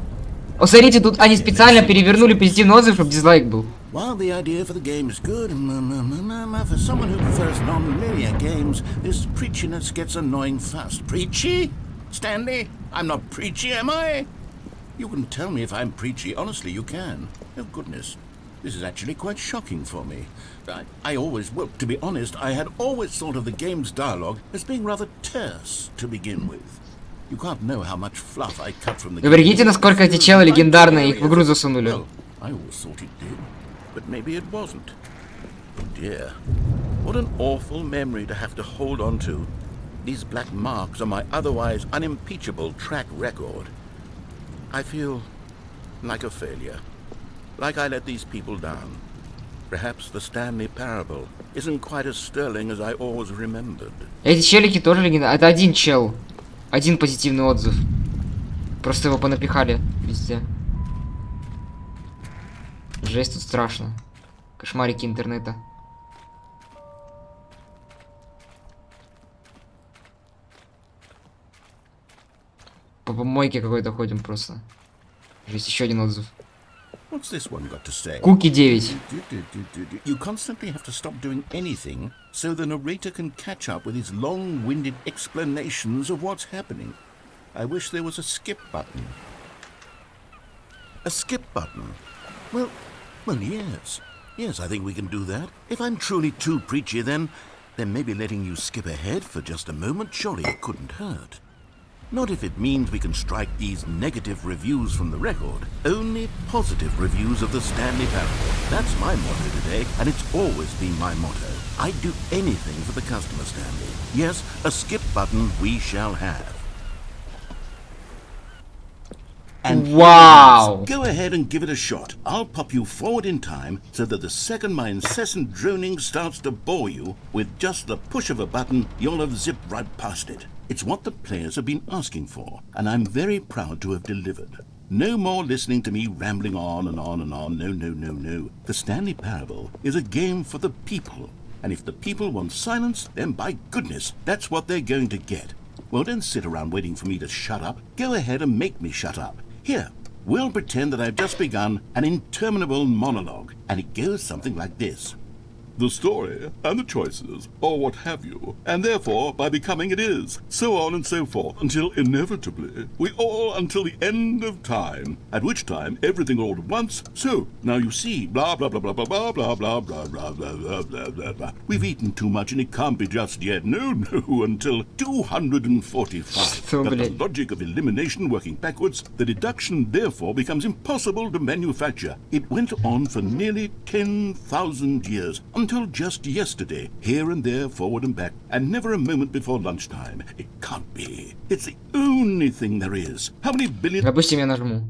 Speaker 1: О, смотрите, тут они специально перевернули позитивный отзыв, чтобы дизлайк был.
Speaker 2: While the idea for the game is good, for someone who prefers non-linear games, this preachiness gets annoying fast. Preachy? Stanley? I'm not preachy, am I? You can tell me if I'm preachy. Honestly, you can. Oh, goodness. This is actually quite shocking for me. I always, well, to be honest, I had always thought of the game's dialogue as being rather terse to begin with. You can't know how much fluff I cut from the
Speaker 1: Вы прикиньте, насколько эти челы легендарные, их в игру засунули.
Speaker 2: Well, I always thought it did, but maybe it wasn't. Oh dear. What an awful memory to have to hold on to. These black marks on my otherwise unimpeachable track record. I feel like a failure. Like I let these people down. Perhaps the Stanley Parable isn't quite as sterling as I always remembered.
Speaker 1: Эти челики тоже легендарные. Это один чел. Один позитивный отзыв. Просто его понапихали везде. Жесть, тут страшно. Кошмарики интернета. По помойке какой-то ходим просто. Жесть, еще один отзыв.
Speaker 2: What's this one got to say?
Speaker 1: Куки 9.
Speaker 2: You constantly have to stop doing anything so the narrator can catch up with his long-winded explanations of what's happening. I wish there was a skip button. A skip button? Well, yes. Yes, I think we can do that. If I'm truly too preachy, then maybe letting you skip ahead for just a moment, surely it couldn't hurt. Not if it means we can strike these negative reviews from the record. Only positive reviews of the Stanley Parable. That's my motto today, and it's always been my motto. I'd do anything for the customer, Stanley. Yes, a skip button we shall have. And
Speaker 1: wow!
Speaker 2: Go ahead and give it a shot. I'll pop you forward in time so that the second my incessant droning starts to bore you, with just the push of a button, you'll have zipped right past it. It's what the players have been asking for, and I'm very proud to have delivered. No more listening to me rambling on and on and on. No, no, no, no. The Stanley Parable is a game for the people. And if the people want silence, then by goodness, that's what they're going to get. Well, don't sit around waiting for me to shut up. Go ahead and make me shut up. Here, we'll pretend that I've just begun an interminable monologue, and it goes something like this. The story and the choices, or what have you, and therefore by becoming it is, so on and so forth, until inevitably we all until the end of time, at which time everything all at once. So now you see, blah blah blah blah blah blah blah blah blah blah blah blah blah blah. We've eaten too much and it can't be just yet. No, no, until 245. But the logic of elimination working backwards, the deduction therefore becomes impossible to manufacture. It went on for nearly 10,000 years. Until just yesterday, here and there, forward and back, and never a moment before lunchtime. It can't be. It's the only thing there is. How many billion...
Speaker 1: Допустим, я нажму.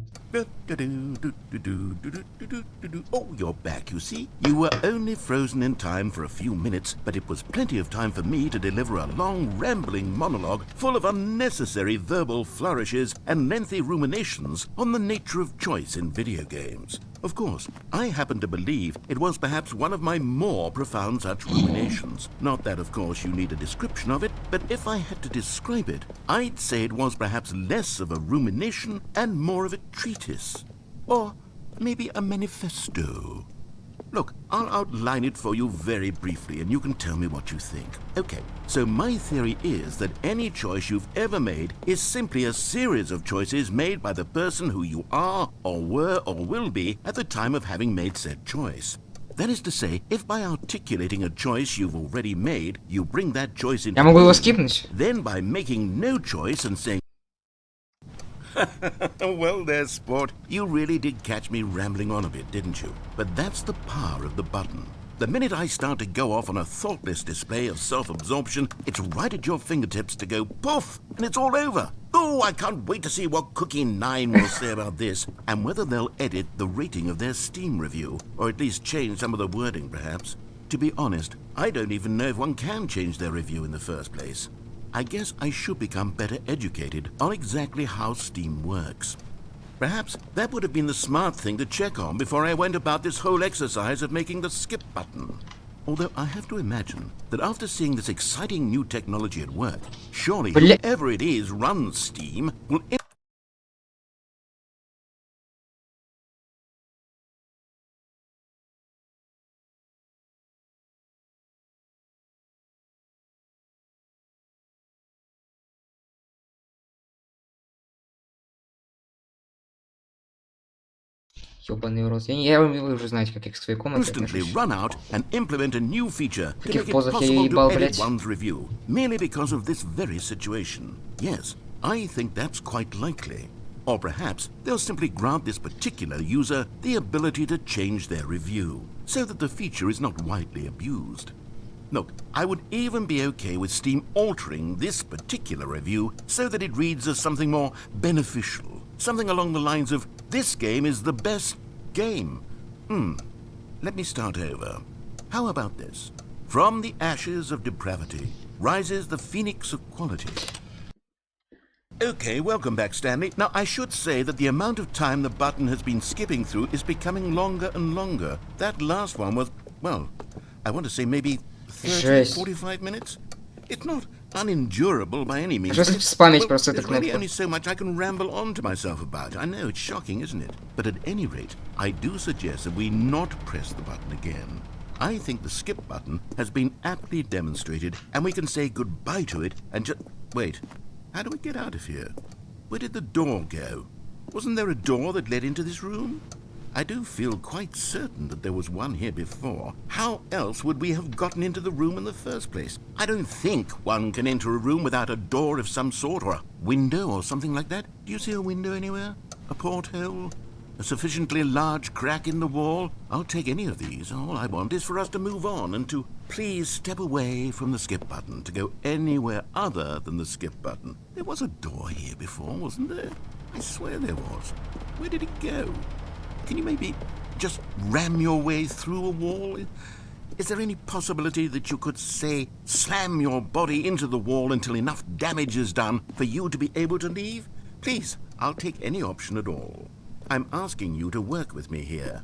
Speaker 2: Oh, you're back, you see. You were only frozen in time for a few minutes, but it was plenty of time for me to deliver a long, rambling monologue full of unnecessary verbal flourishes and lengthy ruminations on the nature of choice in video games. Of course, I happen to believe it was perhaps one of my more profound such ruminations. Not that, of course, you need a description of it, but if I had to describe it, I'd say it was perhaps less of a rumination and more of a treatise. Or maybe a manifesto. Look, I'll outline it for you very briefly and you can tell me what you think. Okay, so my theory is that any choice you've ever made is simply a series of choices made by the person who you are, or were, or will be at the time of having made said choice. That is to say, if by articulating a choice you've already made, you bring that choice into
Speaker 1: Я могу его
Speaker 2: being,
Speaker 1: скипнуть.
Speaker 2: then by making no choice and saying, well there, sport. You really did catch me rambling on a bit, didn't you? But that's the power of the button. The minute I start to go off on a thoughtless display of self-absorption, it's right at your fingertips to go poof, and it's all over. Oh, I can't wait to see what Cookie 9 will say about this, and whether they'll edit the rating of their Steam review, or at least change some of the wording, perhaps. To be honest, I don't even know if one can change their review in the first place. I guess I should become better educated on exactly how Steam works. Perhaps that would have been the smart thing to check on before I went about this whole exercise of making the skip button. Although I have to imagine that after seeing this exciting new technology at work, surely whoever it is runs Steam will...
Speaker 1: Ёбаный рот. Вы уже знаете, как их в своей комнате
Speaker 2: Instantly
Speaker 1: отношусь.
Speaker 2: run out and implement a new feature to
Speaker 1: Каких
Speaker 2: make it
Speaker 1: позах я
Speaker 2: possible
Speaker 1: ебал,
Speaker 2: to edit
Speaker 1: блядь?
Speaker 2: one's review, merely because of this very situation. Yes, I think that's quite likely. Or perhaps they'll simply grant this particular user the ability to change their review, so that the feature is not widely abused. Look, I would even be okay with Steam altering this particular review so that it reads as something more beneficial. Something along the lines of, this game is the best game. Let me start over. How about this? From the ashes of depravity rises the phoenix of quality. Okay, welcome back, Stanley. Now, I should say that the amount of time the button has been skipping through is becoming longer and longer. That last one was, well, I want to say maybe 30, 45 minutes? It's not unendurable by any means.
Speaker 1: Just spamить просто эту
Speaker 2: There's really
Speaker 1: кнопку.
Speaker 2: only so much I can ramble on to myself about. I know, it's shocking, isn't it? But at any rate, I do suggest that we not press the button again. I think the skip button has been aptly demonstrated, and we can say goodbye to it and just... Wait, how do we get out of here? Where did the door go? Wasn't there a door that led into this room? I do feel quite certain that there was one here before. How else would we have gotten into the room in the first place? I don't think one can enter a room without a door of some sort, or a window or something like that. Do you see a window anywhere? A porthole? A sufficiently large crack in the wall? I'll take any of these. All I want is for us to move on and to please step away from the skip button, to go anywhere other than the skip button. There was a door here before, wasn't there? I swear there was. Where did it go? Can you maybe just ram your way through a wall? Is there any possibility that you could, say, slam your body into the wall until enough damage is done for you to be able to leave? Please, I'll take any option at all. I'm asking you to work with me here.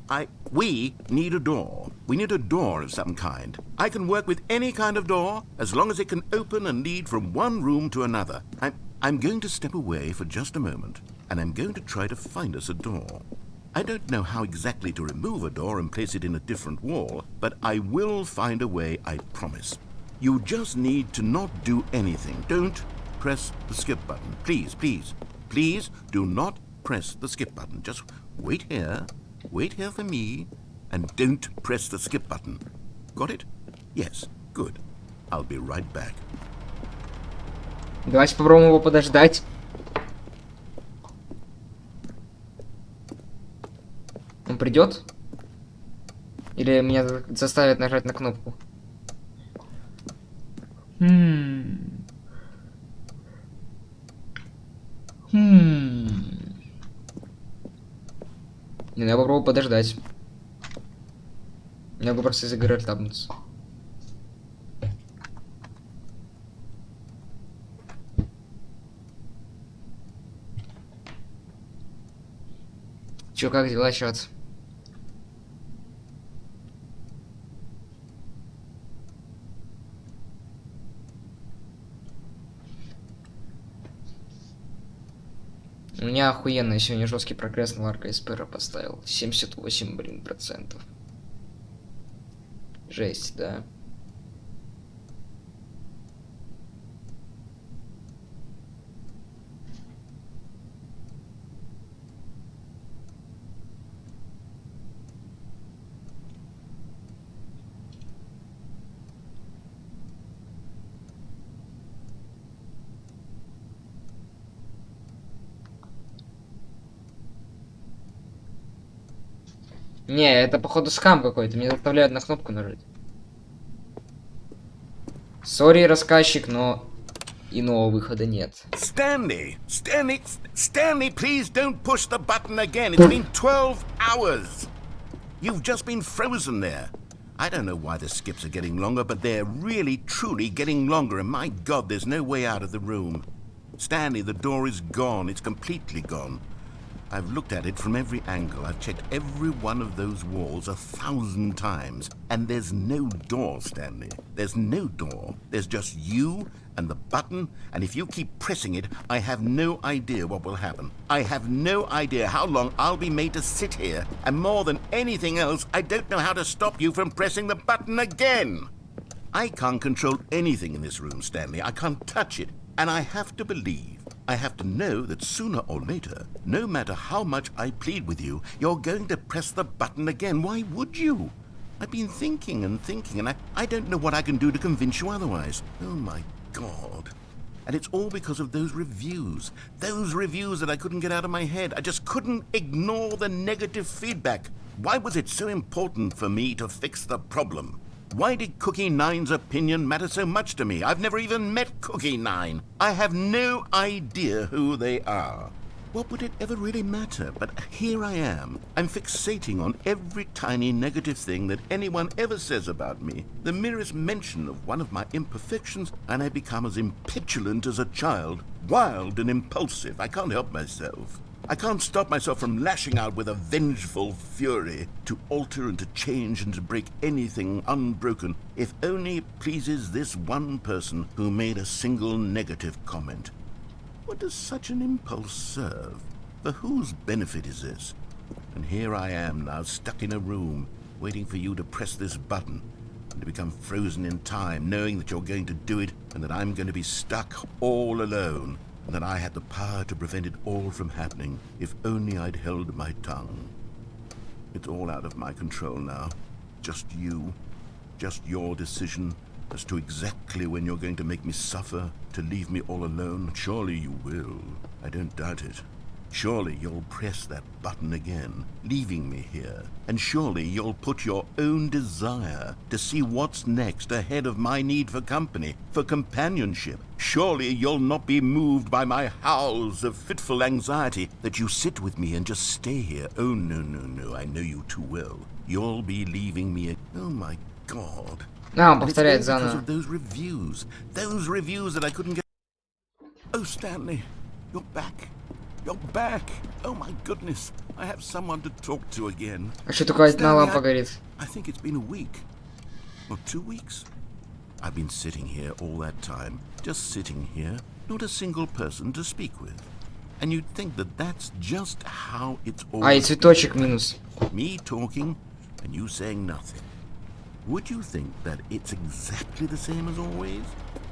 Speaker 2: We need a door. We need a door of some kind. I can work with any kind of door as long as it can open and lead from one room to another. I'm going to step away for just a moment, and I'm going to try to find us a door. I don't know how exactly to remove a door and place it in a different wall, but I will find a way, I promise. You just need to not do anything. Don't press the skip button. Please, please, please do not press the skip button. Just wait here for me, and don't press the skip button. Got it? Yes, good. I'll be right back.
Speaker 1: Давайте попробуем его подождать. Он придет? Или меня заставят нажать на кнопку? Не, я попробую подождать. Я могу просто из игры тапнуться. Чё, как дела, чат? У меня охуенно сегодня жесткий прогресс на Ларка Эспера поставил. 78, блин, процентов. Жесть, да. Не, это походу скам какой-то, мне заставляют на кнопку нажать. Сори, рассказчик, но иного выхода нет.
Speaker 2: Stanley, please don't push the button again. It's been 12 hours. You've just been frozen there. I don't know why the skips are getting longer, but they're really, truly getting longer, and my God, there's no way out of the room. Stanley, the door is gone. It's completely gone. I've looked at it from every angle. I've checked every one of those walls 1,000 times. And there's no door, Stanley. There's no door. There's just you and the button. And if you keep pressing it, I have no idea what will happen. I have no idea how long I'll be made to sit here. And more than anything else, I don't know how to stop you from pressing the button again. I can't control anything in this room, Stanley. I can't touch it. And I have to believe I have to know that sooner or later, no matter how much I plead with you, you're going to press the button again. Why would you? I've been thinking and thinking, and I don't know what I can do to convince you otherwise. Oh, my God. And it's all because of those reviews that I couldn't get out of my head. I just couldn't ignore the negative feedback. Why was it so important for me to fix the problem? Why did Cookie Nine's opinion matter so much to me? I've never even met Cookie Nine. I have no idea who they are. What would it ever really matter? But here I am. I'm fixating on every tiny negative thing that anyone ever says about me. The merest mention of one of my imperfections, and I become as impetulant as a child, wild and impulsive. I can't help myself. I can't stop myself from lashing out with a vengeful fury to alter and to change and to break anything unbroken, if only it pleases this one person who made a single negative comment. What does such an impulse serve? For whose benefit is this? And here I am now, stuck in a room, waiting for you to press this button, and to become frozen in time, knowing that you're going to do it, and that I'm going to be stuck all alone, and that I had the power to prevent it all from happening, if only I'd held my tongue. It's all out of my control now. Just you. Just your decision as to exactly when you're going to make me suffer, to leave me all alone. Surely you will. I don't doubt it. Surely you'll press that button again, leaving me here. And surely you'll put your own desire to see what's next ahead of my need for company, for companionship. Surely you'll not be moved by my howls of fitful anxiety, that you sit with me and just stay here. Oh, no, I know you too well. You'll be leaving me. Oh, my God.
Speaker 1: Он повторяет заново.
Speaker 2: Those reviews that I couldn't get. Oh, Stanley, you're back. You're back. Oh my goodness. I have someone to talk to again.
Speaker 1: А что только одна лампа горит?
Speaker 2: I think it's been a week. Or 2 weeks. I've been sitting here all that time. Just sitting here. Not a single person to speak with. And you'd think that that's just how it's always.
Speaker 1: А, и цветочек минус.
Speaker 2: Me talking and you saying nothing. Would you think that it's exactly the same as always?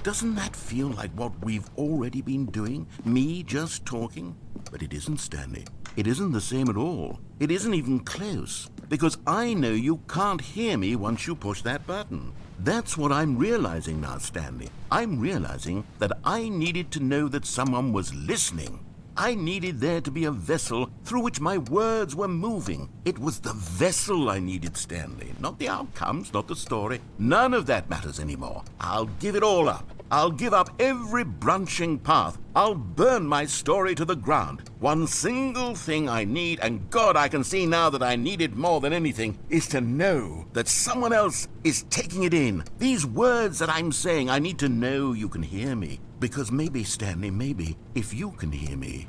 Speaker 2: Doesn't that feel like what we've already been doing? Me just talking? But it isn't, Stanley. It isn't the same at all. It isn't even close. Because I know you can't hear me once you push that button. That's what I'm realizing now, Stanley. I'm realizing that I needed to know that someone was listening. I needed there to be a vessel through which my words were moving. It was the vessel I needed, Stanley. Not the outcomes, not the story. None of that matters anymore. I'll give it all up. I'll give up every branching path. I'll burn my story to the ground. One single thing I need, and God, I can see now that I need it more than anything, is to know that someone else is taking it in. These words that I'm saying, I need to know you can hear me. Because maybe, Stanley, maybe, if you can hear me,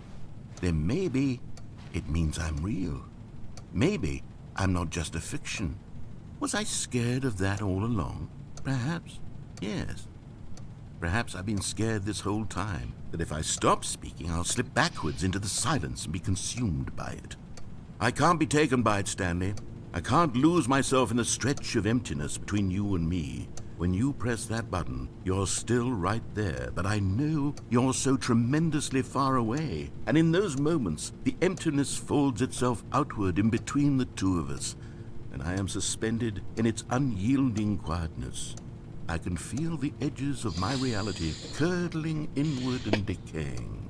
Speaker 2: then maybe it means I'm real. Maybe I'm not just a fiction. Was I scared of that all along? Perhaps, yes. Perhaps I've been scared this whole time, that if I stop speaking, I'll slip backwards into the silence and be consumed by it. I can't be taken by it, Stanley. I can't lose myself in a stretch of emptiness between you and me. When you press that button, you're still right there, but I know you're so tremendously far away. And in those moments, the emptiness folds itself outward in between the two of us, and I am suspended in its unyielding quietness. I can feel the edges of my reality curdling inward and decaying.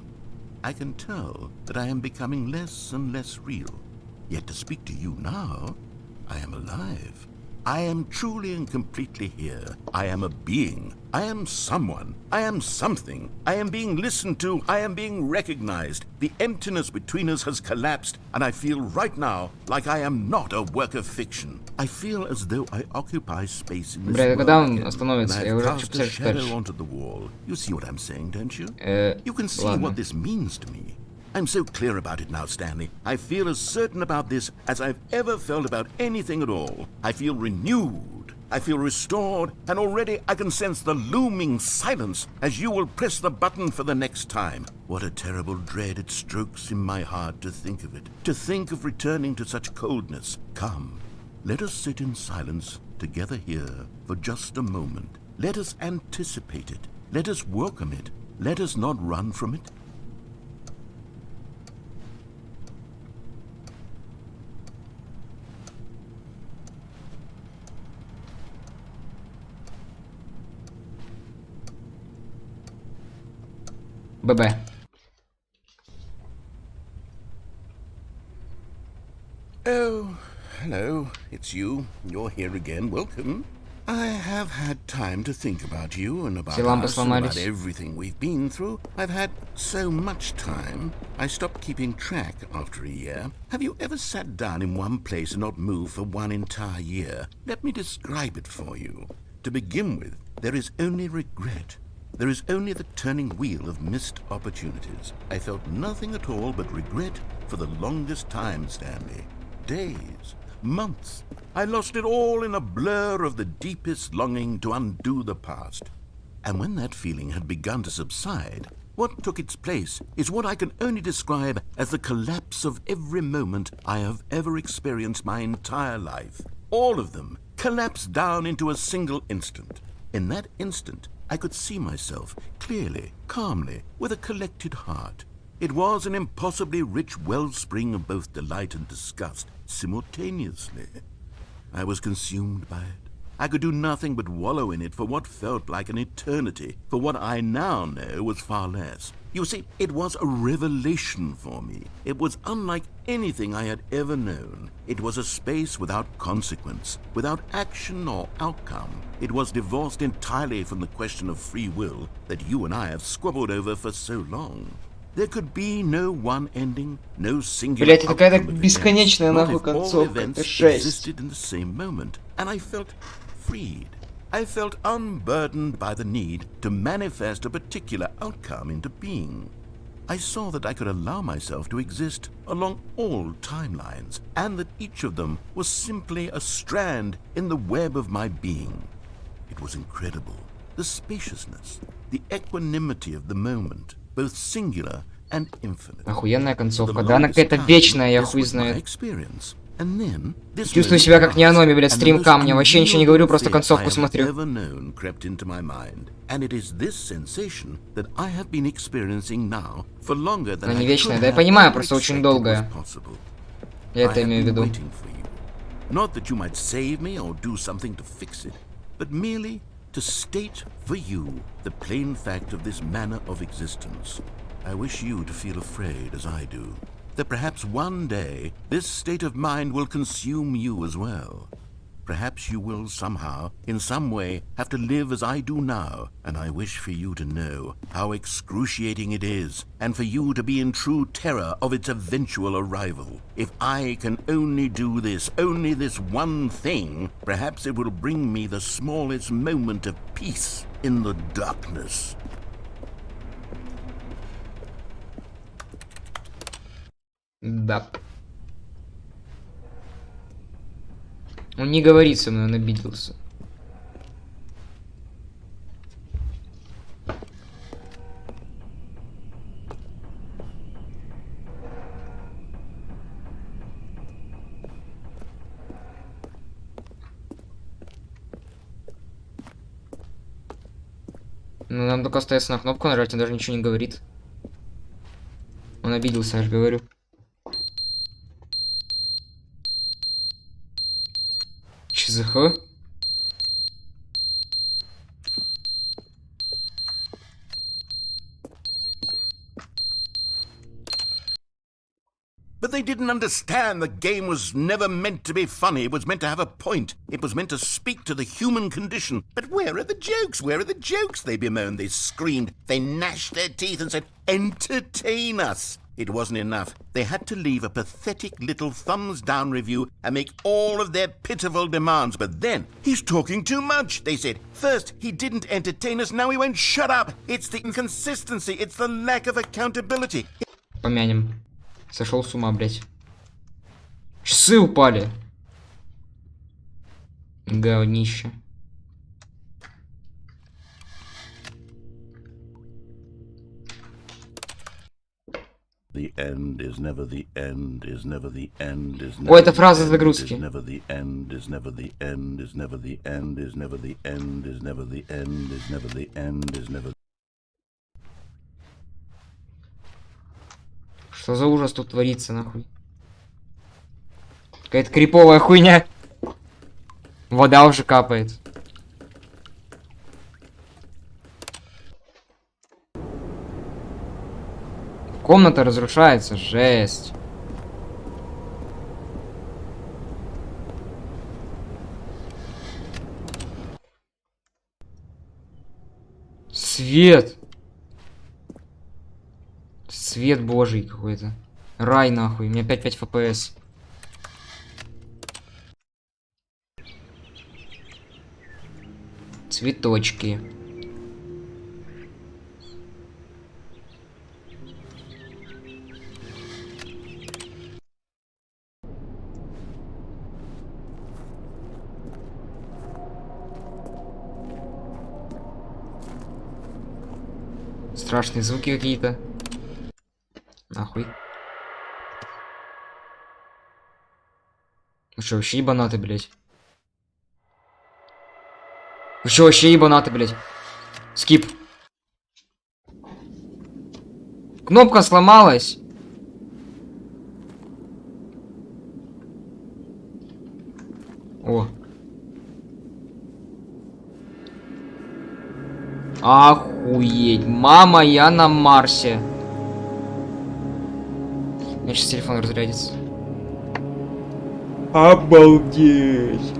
Speaker 2: I can tell that I am becoming less and less real. Yet to speak to you now, I am alive. I am truly and completely here. I am a being. I am someone. I am something. I am being listened to. I am being recognized. The emptiness between us has collapsed, and I feel right now like I am not a work of fiction. I feel as though I occupy space in this world again, and I have cast a shadow onto the wall. You see what I'm saying, don't you? You can see what this means to me. I'm so clear about it now, Stanley. I feel as certain about this as I've ever felt about anything at all. I feel renewed. I feel restored, and already I can sense the looming silence as you will press the button for the next time. What a terrible dread it strokes in my heart to think of it, to think of returning to such coldness. Come, let us sit in silence together here for just a moment. Let us anticipate it. Let us welcome it. Let us not run from it.
Speaker 1: ББ.
Speaker 2: Oh, hello, it's you. You're here again. Welcome. I have had time to think about you and about us and about everything we've been through. I've had so much time, I stopped keeping track after a year. Have you ever sat down in one place and not moved for one entire year? Let me describe it for you. To begin with, there is only regret. There is only the turning wheel of missed opportunities. I felt nothing at all but regret for the longest time, Stanley. Days, months. I lost it all in a blur of the deepest longing to undo the past. And when that feeling had begun to subside, what took its place is what I can only describe as the collapse of every moment I have ever experienced my entire life. All of them collapsed down into a single instant. In that instant, I could see myself clearly, calmly, with a collected heart. It was an impossibly rich wellspring of both delight and disgust simultaneously. I was consumed by it. I could do nothing but wallow in it for what felt like an eternity, for what I now know was far less. You see, it was a revelation for me. It was unlike anything I had ever known. It was a space without consequence, without action or outcome. It was divorced entirely from the question of free will that you and I have squabbled over for so long. There could be no one ending, no singular
Speaker 1: Блять, это какая-то
Speaker 2: outcome of
Speaker 1: бесконечная
Speaker 2: events, not
Speaker 1: нахуй
Speaker 2: if all
Speaker 1: концовка.
Speaker 2: events
Speaker 1: Это жесть.
Speaker 2: existed in the same moment, and I felt freed. I felt unburdened by the need to manifest a particular outcome into being. I saw that I could allow myself to exist along all timelines, and that each of them was simply a strand in the web of my being. It was incredible. The spaciousness, the equanimity of the moment, both singular and infinite.
Speaker 1: Охуенная концовка. Да, она какая-то вечная, я хуй знает. Чувствую себя как Неономи, блядь, стрим камня. Вообще ничего не говорю, просто концовку смотрю. Она не вечная, да я понимаю, просто очень долгая. Я это имею в виду.
Speaker 2: Not that you might save me or do something to fix it, but merely to state for you the plain fact of this manner of existence. I wish you to feel afraid as I do, that perhaps one day this state of mind will consume you as well. Perhaps you will somehow, in some way, have to live as I do now, and I wish for you to know how excruciating it is, and for you to be in true terror of its eventual arrival. If I can only do this, only this one thing, perhaps it will bring me the smallest moment of peace in the darkness.
Speaker 1: Да. Он не говорит со мной, он обиделся. Ну, нам только остается на кнопку нажать, он даже ничего не говорит. Он обиделся, я же говорю. ЧЗХ?
Speaker 2: But they didn't understand the game was never meant to be funny. It was meant to have a point. It was meant to speak to the human condition. But where are the jokes? Where are the jokes? They bemoaned, they screamed, they gnashed their teeth and said, entertain us. It wasn't enough. They had to leave a pathetic little thumbs-down review and make all of their pitiful demands. But then, he's talking too much, they said. First, he didn't entertain us, now he won't shut up. It's the inconsistency, it's the lack of accountability.
Speaker 1: Помянем. Сошел с ума, блять. Часы упали. Говнище.
Speaker 2: The end is never the end, is never the end, is never.
Speaker 1: О, это фраза загрузки.
Speaker 2: Never the end, is never the end, is never the end, is never the end, is never the end, is never the end, is never.
Speaker 1: Что за ужас тут творится, нахуй? Какая-то криповая хуйня. Вода уже капает. Комната разрушается, жесть. Свет. Свет божий какой-то. Рай нахуй, у меня опять 5 FPS. Цветочки. Страшные звуки какие-то. Нахуй. Вы что, вообще ебанаты, блядь? Вы что, вообще ебанаты, блядь? Скип. Кнопка сломалась. О. Охуеть. Мама, я на Марсе. У меня сейчас телефон разрядится. Обалдеть.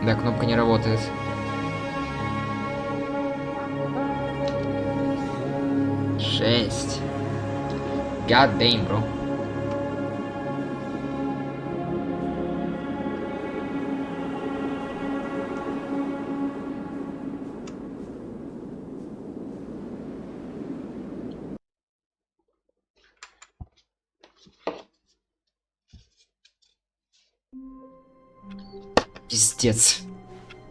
Speaker 1: Да, кнопка не работает. Жесть. God damn, bro. Пиздец.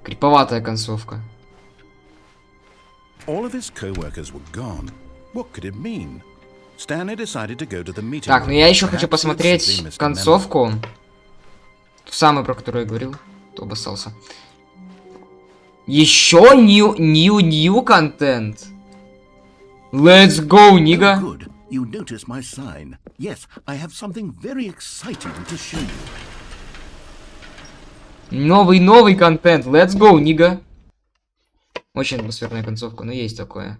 Speaker 1: Криповатая концовка.
Speaker 2: All of his co-workers were gone. What could it mean? Stanley decided to go to the meeting.
Speaker 1: Так, ну я еще хочу посмотреть концовку. Ту самую, про которую я говорил. Кто обоссался. Еще new контент. Let's go, нига.
Speaker 2: Good. You notice my sign. Yes, I have something very exciting to show you.
Speaker 1: Новый контент. Let's go, нига. Очень атмосферная концовка, но есть такое.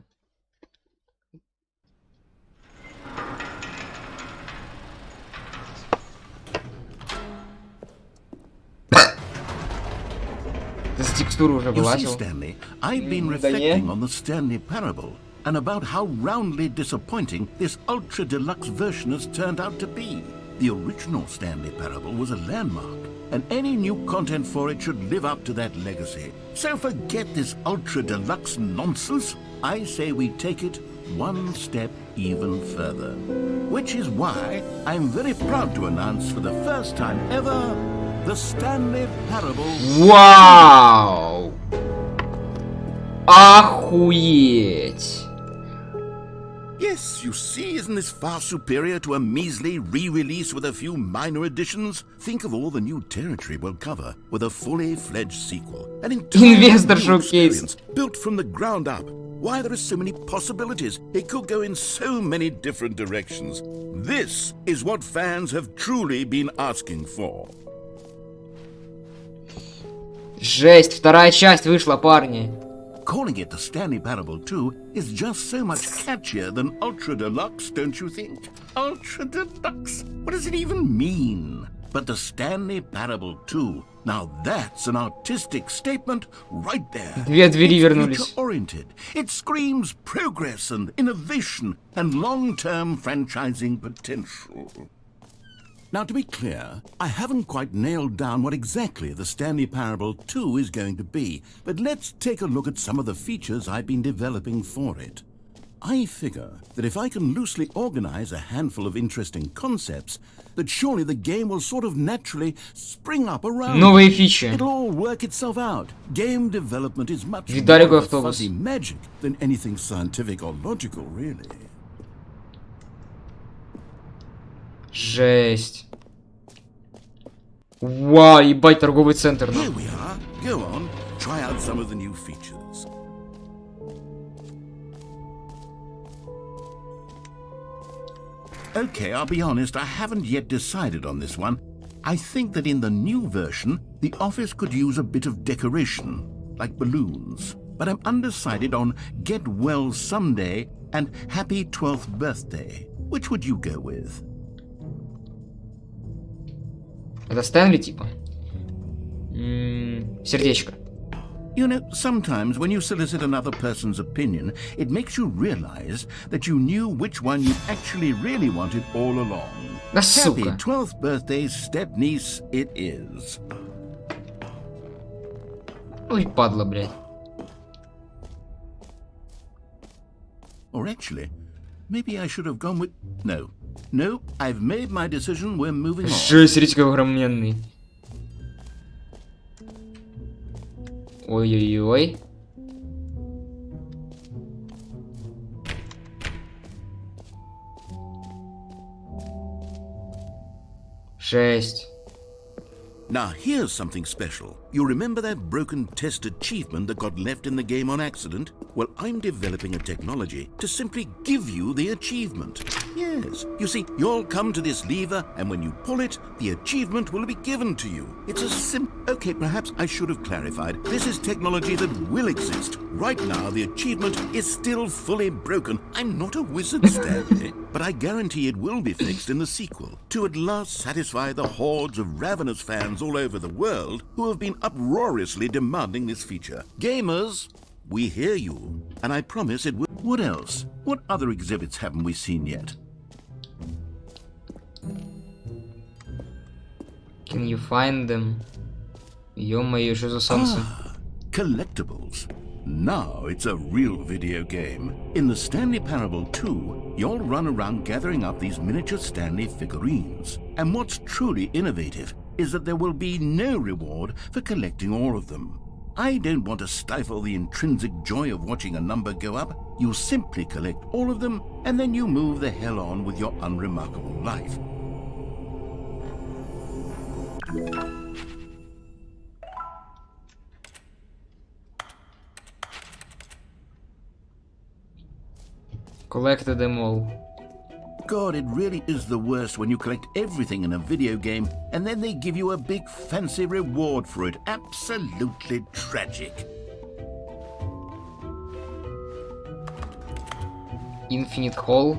Speaker 1: Ты с текстуры уже вылазил.
Speaker 2: Stanley, I've been reflecting on the Stanley parable and about how roundly disappointing this ultra deluxe version has turned out to be. The original Stanley parable was a landmark, and any new content for it should live up to that legacy. So forget this ultra deluxe nonsense. I say we take it one step even further. Which is why I'm very proud to announce for the first time ever the Stanley parable.
Speaker 1: Вау! Охуеть!
Speaker 2: Yes, you see, isn't this far superior to a measly re-release with a few minor additions? Think of all the new territory we'll cover with a fully fledged sequel. An
Speaker 1: Investor
Speaker 2: entire new
Speaker 1: showcase.
Speaker 2: experience built from the ground up. Why, there are so many possibilities. It could go in so many different directions. This is what fans have truly been asking for.
Speaker 1: Жесть, вторая часть вышла, парни.
Speaker 2: Calling it the Stanley Parable 2 is just so much catchier than Ultra Deluxe, don't you think? Ultra Deluxe? What does it even mean? But the Stanley Parable 2, now that's an artistic statement right there.
Speaker 1: Две двери вернулись.
Speaker 2: It's future-oriented. It screams progress and innovation and long-term franchising potential. Now, to be clear, I haven't quite nailed down what exactly the Stanley Parable 2 is going to be, but let's take a look at some of the features I've been developing for it. I figure that if I can loosely organize a handful of interesting concepts, that surely the game will sort of naturally spring up around.
Speaker 1: Новые фичи.
Speaker 2: It'll all work itself out. Game development is much
Speaker 1: Видали
Speaker 2: more
Speaker 1: какой автобус?
Speaker 2: fuzzy magic than anything scientific or logical, really.
Speaker 1: Жесть. Вау, ебать, торговый центр.
Speaker 2: Here we are. Go on, try out some of the new features. Okay, I'll be honest, I haven't yet decided on this one. I think that in the new version, the office could use a bit of decoration, like balloons. But I'm undecided on Get Well Someday and Happy 12th Birthday. Which would you go with?
Speaker 1: Это Стэнли, типа? Сердечко.
Speaker 2: You know, sometimes when you solicit another person's opinion, it makes you realize that you knew which one you actually really wanted all along.
Speaker 1: Да
Speaker 2: Happy
Speaker 1: сука.
Speaker 2: 12th birthday, step-niece, it is.
Speaker 1: Ой, падла, блядь.
Speaker 2: Or actually, maybe I should have gone with... No. No, I've made my decision, we're moving on.
Speaker 1: Жесть, смотрите, какой огроменный. Ой-ой-ой. Шесть.
Speaker 2: Now here's something special. You remember that broken test achievement that got left in the game on accident? Well, I'm developing a technology to simply give you the achievement. Yes, you see, you'll come to this lever, and when you pull it, the achievement will be given to you. It's a Okay, perhaps I should have clarified. This is technology that will exist. Right now, the achievement is still fully broken. I'm not a wizard, Stanley, but I guarantee it will be fixed in the sequel to at last satisfy the hordes of ravenous fans all over the world who have been uproariously demanding this feature. Gamers, we hear you, and I promise it will. What else? What other exhibits haven't we seen yet?
Speaker 1: Can you find them? Ё-моё, что за солнце?
Speaker 2: Collectibles. Now it's a real video game. In the Stanley Parable 2, you'll run around gathering up these miniature Stanley figurines. And what's truly innovative is that there will be no reward for collecting all of them. I don't want to stifle the intrinsic joy of watching a number go up. You simply collect all of them, and then you move the hell on with your unremarkable life.
Speaker 1: Collected them all.
Speaker 2: God, it really is the worst when you collect everything in a video game and then they give you a big fancy reward for it. Absolutely tragic.
Speaker 1: Infinite Hall.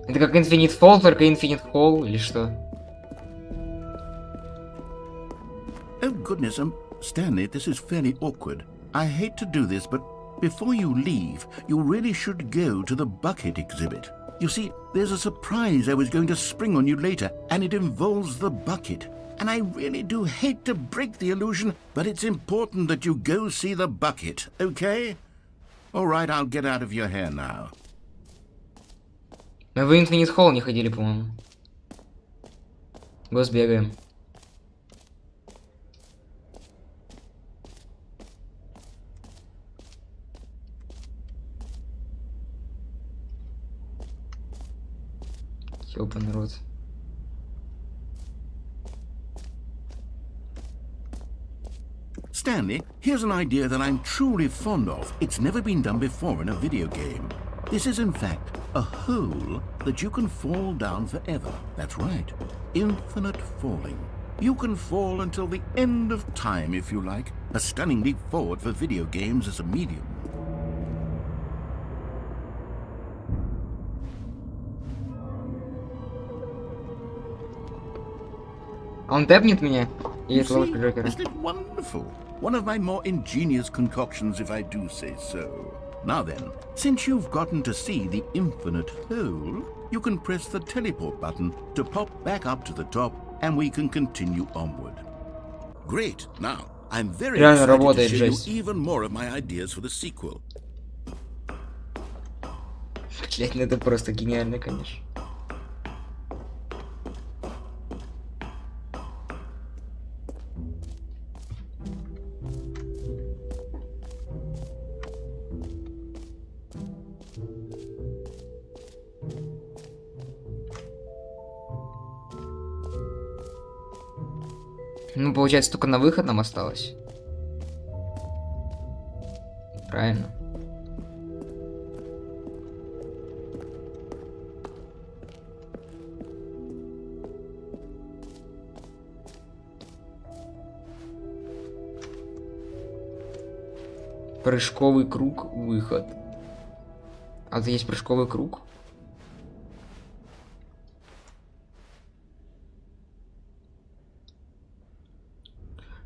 Speaker 1: Это как Infinite Fall, только Infinite Hall или что?
Speaker 2: Oh goodness, Stanley, this is fairly awkward. I hate to do this, but before you leave, you really should go to the bucket exhibit. You see, there's a surprise I was going to spring on you later, and it involves the bucket. And I really do hate to break the illusion, but it's important that you go see the bucket, okay? All right, I'll get out of your hair now.
Speaker 1: Мы в Infinite Hall не ходили, по-моему. Го сбегаем. Ёбаный рот.
Speaker 2: Stanley, here's an idea that I'm truly fond of. It's never been done before in a video game. This is in fact a hole that you can fall down forever. That's right. Infinite falling. You can fall until the end of time if you like. A stunning leap forward for video games as a medium.
Speaker 1: Он тэпнет меня? И
Speaker 2: You
Speaker 1: это ловушка
Speaker 2: see,
Speaker 1: Джокера.
Speaker 2: isn't it wonderful? One of my more ingenious concoctions, if I do say so. Now then, since you've gotten to see the infinite hole, you can press the teleport button to pop back up to the top, and we can continue onward. Great. Now, I'm very
Speaker 1: Реально
Speaker 2: excited to
Speaker 1: работает,
Speaker 2: show you
Speaker 1: жесть.
Speaker 2: even more of my ideas for the sequel.
Speaker 1: Блять, ну это просто гениально, конечно. Ну, получается, только на выход нам осталось. Правильно. Прыжковый круг, выход. А это есть прыжковый круг?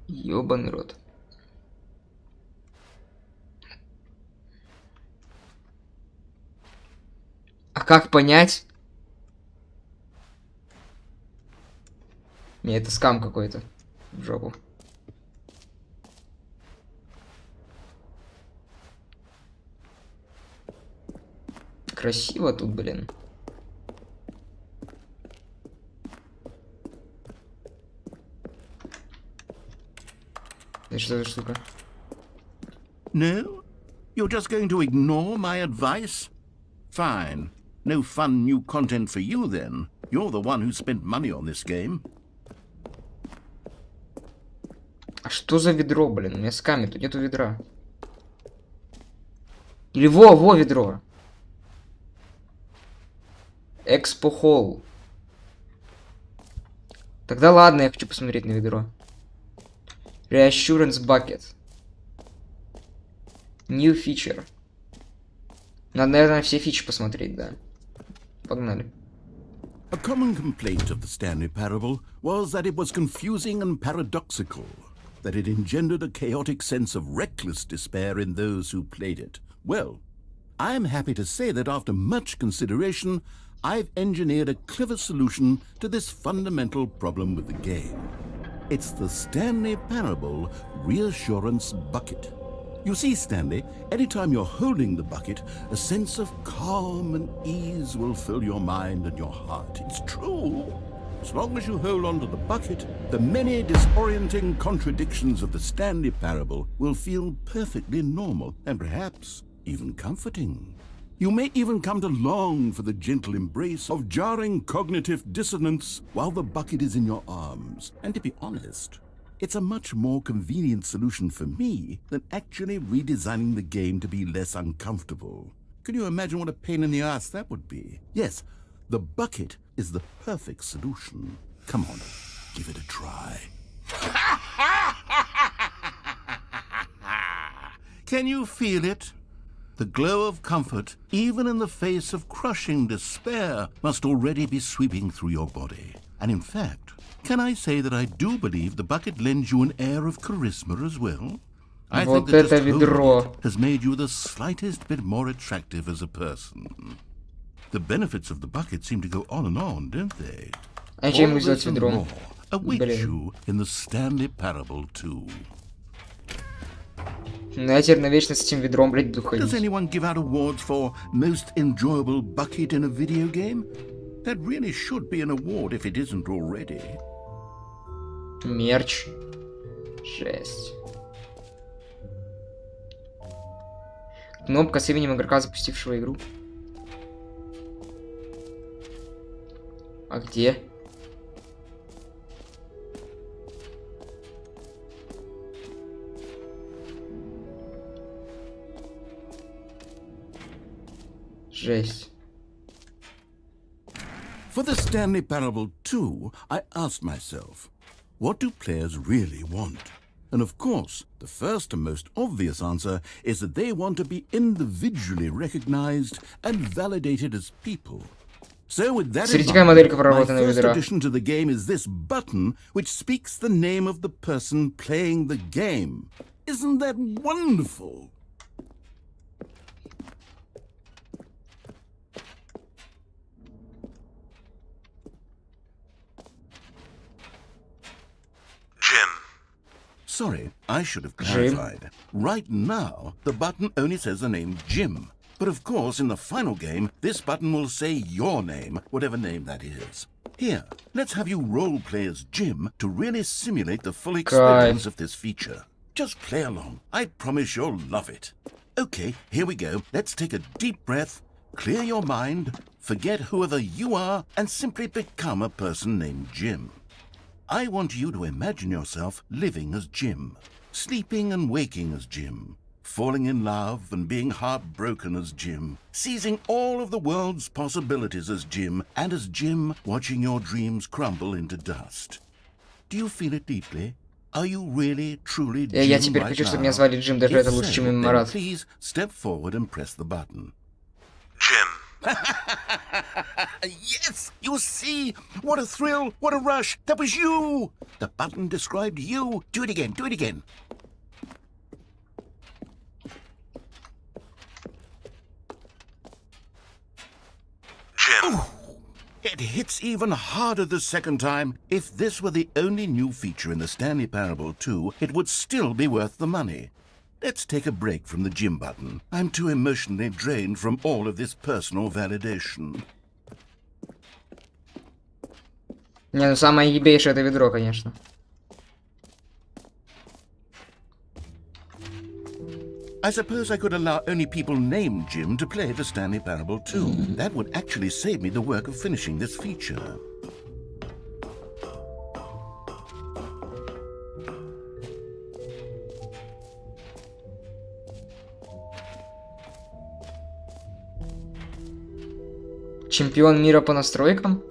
Speaker 1: Ёбаный рот. А как понять? Не, это скам какой-то. В жопу. Красиво тут, блин. Это что за штука?
Speaker 2: No? You're just going to ignore my advice? Fine. No fun new content for you then. You're the one who spent money on this game.
Speaker 1: А что за ведро, блин? У меня скамит, тут нету ведра. Или во ведро. Экспо Холл. Тогда ладно, я хочу посмотреть на ведро. Reassurance Bucket. New feature. Надо, наверное, все фичи посмотреть, да. Погнали.
Speaker 2: A common complaint of the Stanley Parable was that it was confusing and paradoxical, that it engendered a chaotic sense of reckless despair in those who played it. Well, I am happy to say that after much consideration, I've engineered a clever solution to this fundamental problem with the game. It's the Stanley Parable Reassurance Bucket. You see, Stanley, anytime you're holding the bucket, a sense of calm and ease will fill your mind and your heart. It's true. As long as you hold on to the bucket, the many disorienting contradictions of the Stanley Parable will feel perfectly normal and perhaps even comforting. You may even come to long for the gentle embrace of jarring cognitive dissonance while the bucket is in your arms. And to be honest, it's a much more convenient solution for me than actually redesigning the game to be less uncomfortable. Can you imagine what a pain in the ass that would be? Yes, the bucket is the perfect solution. Come on, give it a try. Can you feel it? The glow of comfort, even in the face of crushing despair, must already be sweeping through your body. And in fact, can I say that I do believe the bucket lends you an air of charisma as well? I think that just holding it has made you the slightest bit more attractive as a person. The benefits of the bucket seem to go on and on, don't they?
Speaker 1: А чем
Speaker 2: All
Speaker 1: взять
Speaker 2: this and
Speaker 1: ведро?
Speaker 2: more await
Speaker 1: Блин.
Speaker 2: you in the Stanley Parable 2.
Speaker 1: Ну я теперь навечно с этим ведром, блядь, буду
Speaker 2: Does
Speaker 1: ходить.
Speaker 2: anyone give out awards for most enjoyable bucket in a video game? That really should be an award if it isn't already.
Speaker 1: Мерч. Жесть. Кнопка с именем игрока, запустившего игру. А где? Жесть.
Speaker 2: For the Stanley Parable 2, I asked myself, what do players really want? And of course, the first and most obvious answer is that they want to be individually recognized and validated as people. So with that in
Speaker 1: Смотрите-ка,
Speaker 2: mind,
Speaker 1: моделька
Speaker 2: my
Speaker 1: проработанная
Speaker 2: first
Speaker 1: ведра.
Speaker 2: addition to the game is this button which speaks the name of the person playing the game. Isn't that wonderful?
Speaker 4: Jim.
Speaker 2: Sorry, I should have clarified. Right now, the button only says the name Jim. But of course, in the final game, this button will say your name, whatever name that is. Here, let's have you role-play as Jim to really simulate the full experience of this feature. Just play along. I promise you'll love it. Okay, here we go. Let's take a deep breath, clear your mind, forget whoever you are, and simply become a person named Jim. I want you to imagine yourself living as Jim, sleeping and waking as Jim, falling in love and being heartbroken as Jim, seizing all of the world's possibilities as Jim, and as Jim watching your dreams crumble into dust. Do you feel it deeply? Are you really, truly
Speaker 1: Я
Speaker 2: Jim
Speaker 1: теперь
Speaker 2: right
Speaker 1: хочу, чтобы
Speaker 2: now?
Speaker 1: меня звали Джим, даже
Speaker 2: If
Speaker 1: это лучше,
Speaker 2: so,
Speaker 1: чем
Speaker 2: then
Speaker 1: Марат.
Speaker 2: please step forward and press the button.
Speaker 4: Jim.
Speaker 2: Yes, you see? What a thrill, what a rush. That was you. The button described you. Do it again, do it again.
Speaker 4: Jim.
Speaker 2: It hits even harder the second time. If this were the only new feature in the Stanley Parable 2, it would still be worth the money. Let's take a break from the Jim button. I'm too emotionally drained from all of this personal validation.
Speaker 1: Не, ну самое ебейшее это ведро, конечно.
Speaker 2: I suppose I could allow only people named Jim to play the Stanley Parable 2. That would actually save me the work of finishing this feature.
Speaker 1: Чемпион мира по настройкам?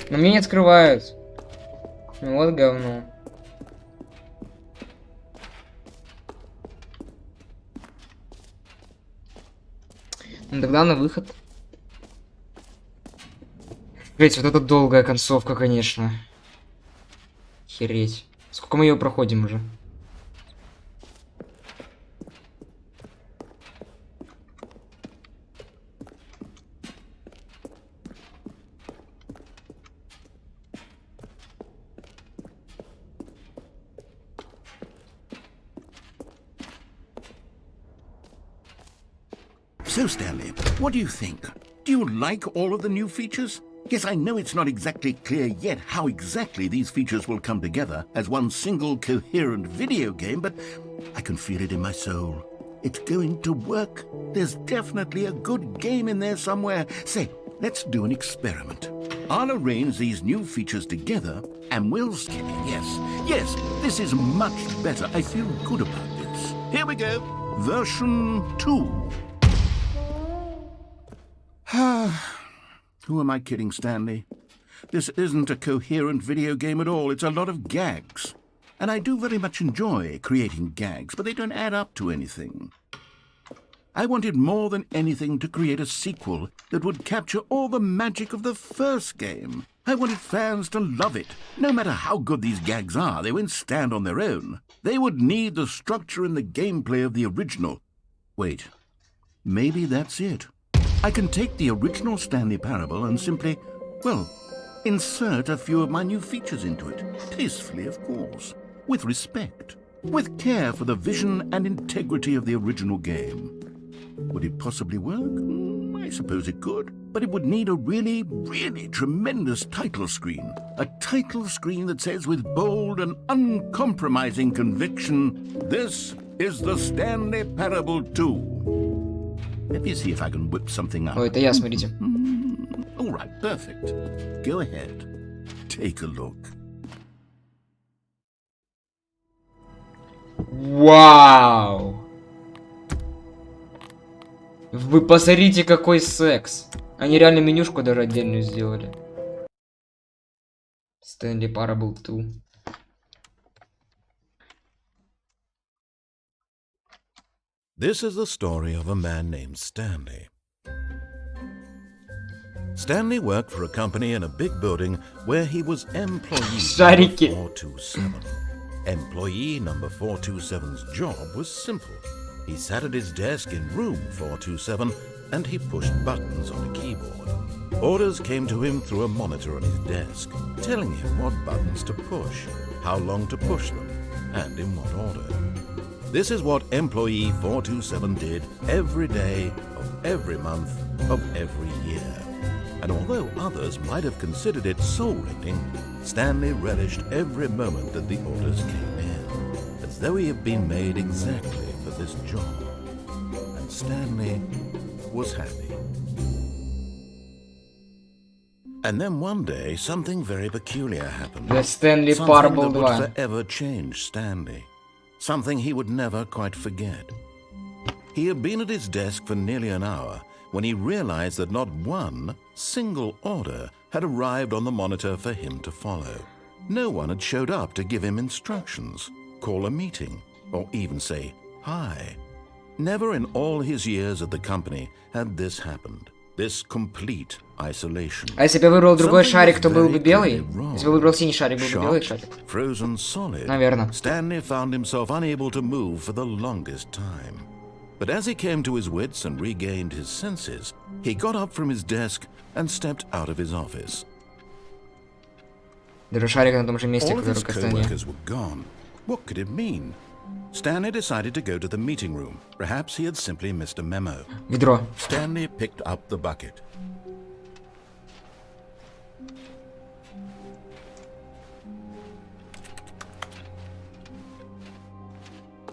Speaker 1: Но мне не открывают. Вот говно. Ну тогда на выход. Блять, вот это долгая концовка, конечно. Хереть. Сколько мы ее проходим уже?
Speaker 2: So, Stanley, what do you think? Do you like all of the new features? Yes, I know it's not exactly clear yet how exactly these features will come together as one single coherent video game, but I can feel it in my soul. It's going to work. There's definitely a good game in there somewhere. Say, let's do an experiment. I'll arrange these new features together and we'll skip it. Yes, this is much better. I feel good about this. Here we go. Version 2. Who am I kidding, Stanley? This isn't a coherent video game at all. It's a lot of gags. And I do very much enjoy creating gags, but they don't add up to anything. I wanted more than anything to create a sequel that would capture all the magic of the first game. I wanted fans to love it. No matter how good these gags are, they won't stand on their own. They would need the structure and the gameplay of the original. Wait, maybe that's it. I can take the original Stanley Parable and simply, well, insert a few of my new features into it. Tastefully, of course. With respect. With care for the vision and integrity of the original game. Would it possibly work? I suppose it could. But it would need a really, really tremendous title screen. A title screen that says with bold and uncompromising conviction, "This is the Stanley Parable 2. Let me see if I can whip something up.
Speaker 1: О, это я, смотрите.
Speaker 2: All right, perfect. Go ahead. Take a look.
Speaker 1: Вау! Вы посмотрите, какой секс. Они реально менюшку даже отдельную сделали. Стэнли Parable 2.
Speaker 2: This is the story of a man named Stanley. Stanley worked for a company in a big building where he was employee
Speaker 1: Шарики.
Speaker 2: number 427. Employee number 427's job was simple. He sat at his desk in room 427 and he pushed buttons on a keyboard. Orders came to him through a monitor on his desk, telling him what buttons to push, how long to push them, and in what order. This is what employee 427 did every day of every month of every year. And although others might have considered it soul-rending, Stanley relished every moment that the orders came in, as though he had been made exactly for this job. And Stanley was happy. And then one day, something very peculiar happened.
Speaker 1: The Стэнли
Speaker 2: Something
Speaker 1: парабол
Speaker 2: that would
Speaker 1: 2.
Speaker 2: forever change Stanley. Something he would never quite forget. He had been at his desk for nearly an hour when he realized that not one single order had arrived on the monitor for him to follow. No one had showed up to give him instructions, call a meeting, or even say hi. Never in all his years at the company had this happened. This complete isolation.
Speaker 1: А если бы я выбрал другой
Speaker 2: Something
Speaker 1: шарик,
Speaker 2: was
Speaker 1: то был бы
Speaker 2: very
Speaker 1: белый?
Speaker 2: clearly wrong.
Speaker 1: Если бы выбрал синий шарик, был бы белый
Speaker 2: Shocked,
Speaker 1: шарик?
Speaker 2: frozen solid,
Speaker 1: Наверное.
Speaker 2: Stanley found himself unable to move for the longest time. But as he came to his wits and regained his senses, he got up from his desk and stepped out of his office.
Speaker 1: Держу шарик на том же месте,
Speaker 2: All of his
Speaker 1: который Кастанье.
Speaker 2: co-workers were gone. What could it mean? Stanley decided to go to the meeting room. Perhaps he had simply missed a memo.
Speaker 1: Ведро.
Speaker 2: Stanley picked up the bucket.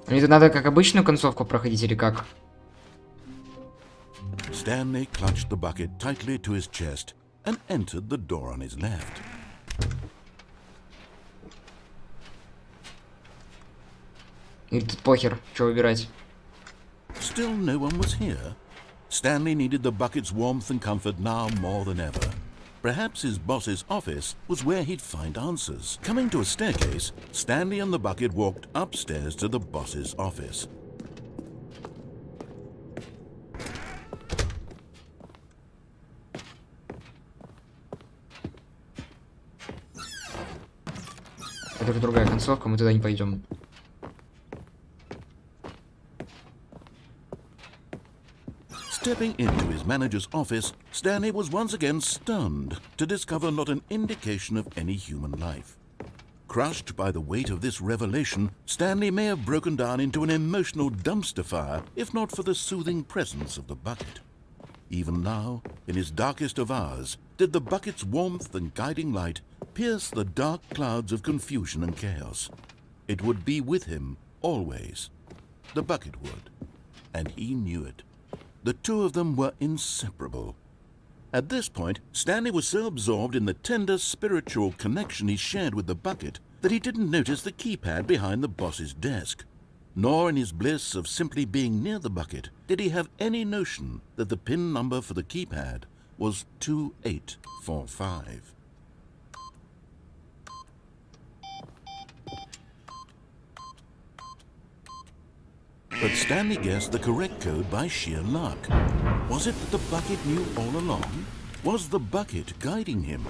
Speaker 1: Мне тут надо как обычную концовку проходить или как?
Speaker 2: Stanley clutched the bucket tightly to his chest and entered the door on his left.
Speaker 1: Или тут похер, что выбирать?
Speaker 2: Still no one was here. Stanley needed the bucket's warmth and comfort now more than ever. Perhaps his boss's office was where he'd find answers. Coming to a staircase, Stanley and the bucket walked upstairs to the boss's office.
Speaker 1: Это уже другая концовка, мы туда не пойдем.
Speaker 2: Stepping into his manager's office, Stanley was once again stunned to discover not an indication of any human life. Crushed by the weight of this revelation, Stanley may have broken down into an emotional dumpster fire if not for the soothing presence of the bucket. Even now, in his darkest of hours, did the bucket's warmth and guiding light pierce the dark clouds of confusion and chaos. It would be with him always. The bucket would, and he knew it. The two of them were inseparable. At this point, Stanley was so absorbed in the tender spiritual connection he shared with the bucket that he didn't notice the keypad behind the boss's desk. Nor in his bliss of simply being near the bucket did he have any notion that the PIN number for the keypad was 2845. But Stanley guessed the correct code by sheer luck. Was it that the bucket knew all along? Was the bucket guiding him?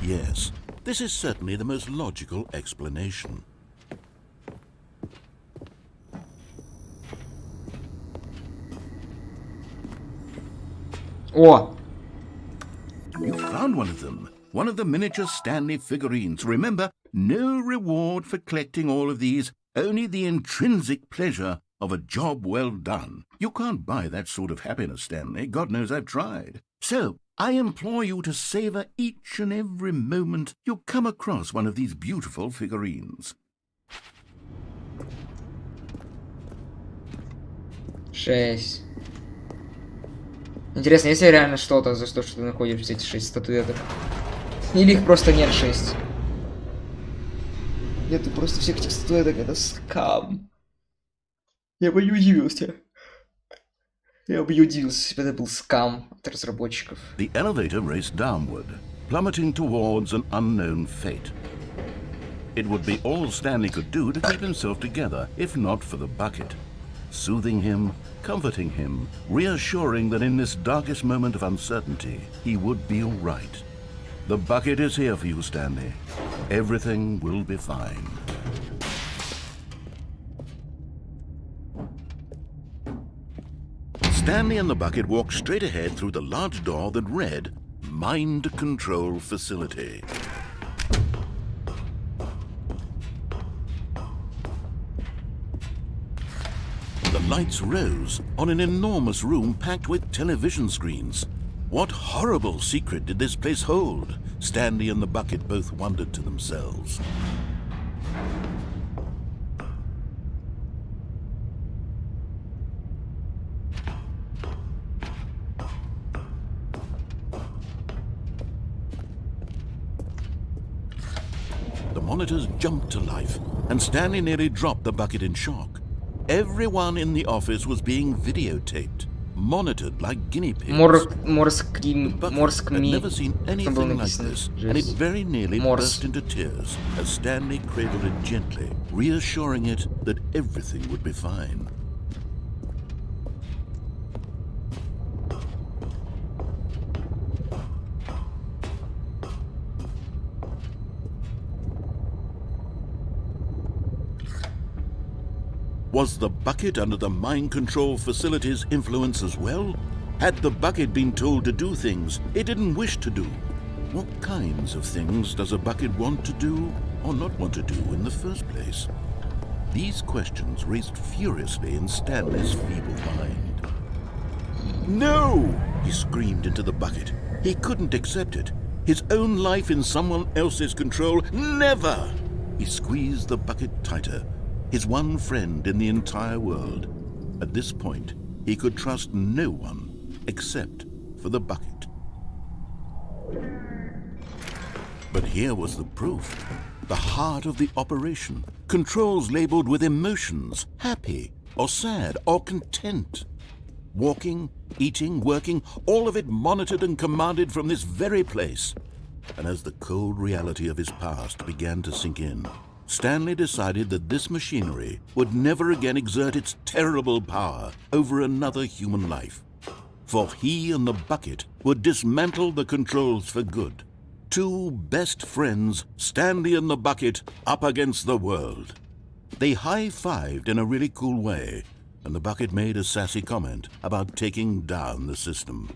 Speaker 2: Yes, this is certainly the most logical explanation.
Speaker 1: О!
Speaker 2: You found one of them. One of the miniature Stanley figurines. Remember, no reward for collecting all of these, only the intrinsic pleasure of a job well done. You can't buy that sort of happiness, Stanley. God knows I've tried. So, I implore you to savor each and every moment you come across one of these beautiful figurines.
Speaker 1: 6. Интересно, есть ли реально что-то, за что ты находишь все эти 6 статуэток? Или их просто нет 6? Нету просто всех этих статуэток, это скам. Я бы не удивился. Я бы не удивился, если бы это был скам от разработчиков.
Speaker 2: The elevator raced downward, plummeting towards an unknown fate. It would be all Stanley could do to keep himself together, if not for the bucket. Soothing him, comforting him, reassuring that in this darkest moment of uncertainty, he would be all right. The bucket is here for you, Stanley. Everything will be fine. Stanley and the bucket walked straight ahead through the large door that read, Mind Control Facility. The lights rose on an enormous room packed with television screens. What horrible secret did this place hold? Stanley and the bucket both wondered to themselves. monitors jumped to life, and Stanley nearly dropped the bucket in shock. Everyone in the office was being videotaped, monitored like guinea pigs. The bucket had never seen anything like this, and it very nearly burst into tears as Stanley cradled it gently, reassuring it that everything would be fine. Was the bucket under the mind control facility's influence as well? Had the bucket been told to do things it didn't wish to do? What kinds of things does a bucket want to do or not want to do in the first place? These questions raced furiously in Stanley's feeble mind. No! He screamed into the bucket. He couldn't accept it. His own life in someone else's control, never! He squeezed the bucket tighter. His one friend in the entire world. At this point, he could trust no one except for the bucket. But here was the proof. The heart of the operation. Controls labeled with emotions, happy or sad or content. Walking, eating, working, all of it monitored and commanded from this very place. And as the cold reality of his past began to sink in, Stanley decided that this machinery would never again exert its terrible power over another human life. For he and the bucket would dismantle the controls for good. Two best friends, Stanley and the bucket, up against the world. They high-fived in a really cool way, and the bucket made a sassy comment about taking down the system.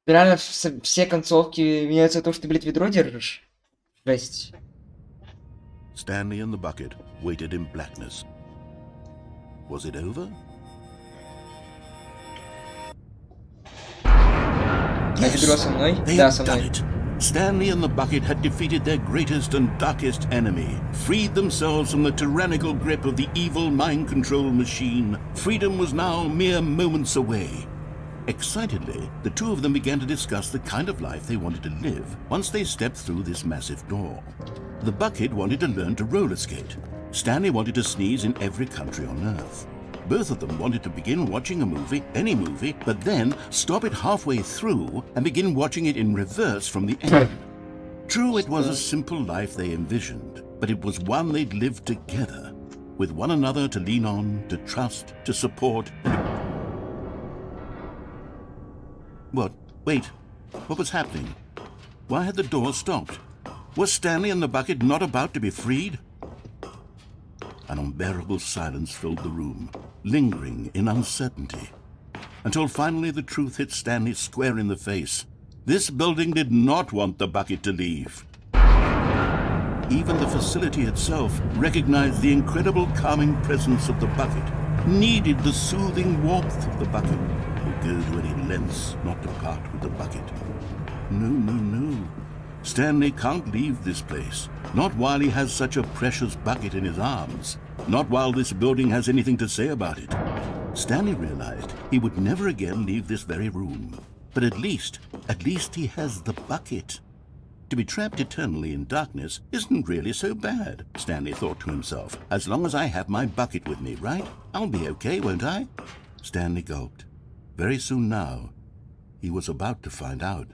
Speaker 1: Реально все концовки меняются то, что ты, блядь, ведро держишь? Жесть.
Speaker 2: Stanley and the bucket waited in blackness. Was it over?
Speaker 1: А ведро со мной? Да, со мной.
Speaker 2: Stanley and the bucket had defeated their greatest and darkest enemy, freed themselves from the tyrannical grip of the evil mind control machine. Freedom was now mere moments away. Excitedly, the two of them began to discuss the kind of life they wanted to live once they stepped through this massive door. The bucket wanted to learn to roller skate. Stanley wanted to sneeze in every country on Earth. Both of them wanted to begin watching a movie, any movie, but then stop it halfway through and begin watching it in reverse from the end. True, it was a simple life they envisioned, but it was one they'd lived together, with one another to lean on, to trust, to support. What? Wait. What was happening? Why had the door stopped? Was Stanley and the bucket not about to be freed? An unbearable silence filled the room, lingering in uncertainty, until finally the truth hit Stanley square in the face. This building did not want the bucket to leave. Even the facility itself recognized the incredible calming presence of the bucket, needed the soothing warmth of the bucket, would go to any lengths not to part with the bucket. No. Stanley can't leave this place, not while he has such a precious bucket in his arms, not while this building has anything to say about it. Stanley realized he would never again leave this very room, but at least he has the bucket. To be trapped eternally in darkness isn't really so bad, Stanley thought to himself. As long as I have my bucket with me, right? I'll be okay, won't I? Stanley gulped. Very soon now, he was about to find out.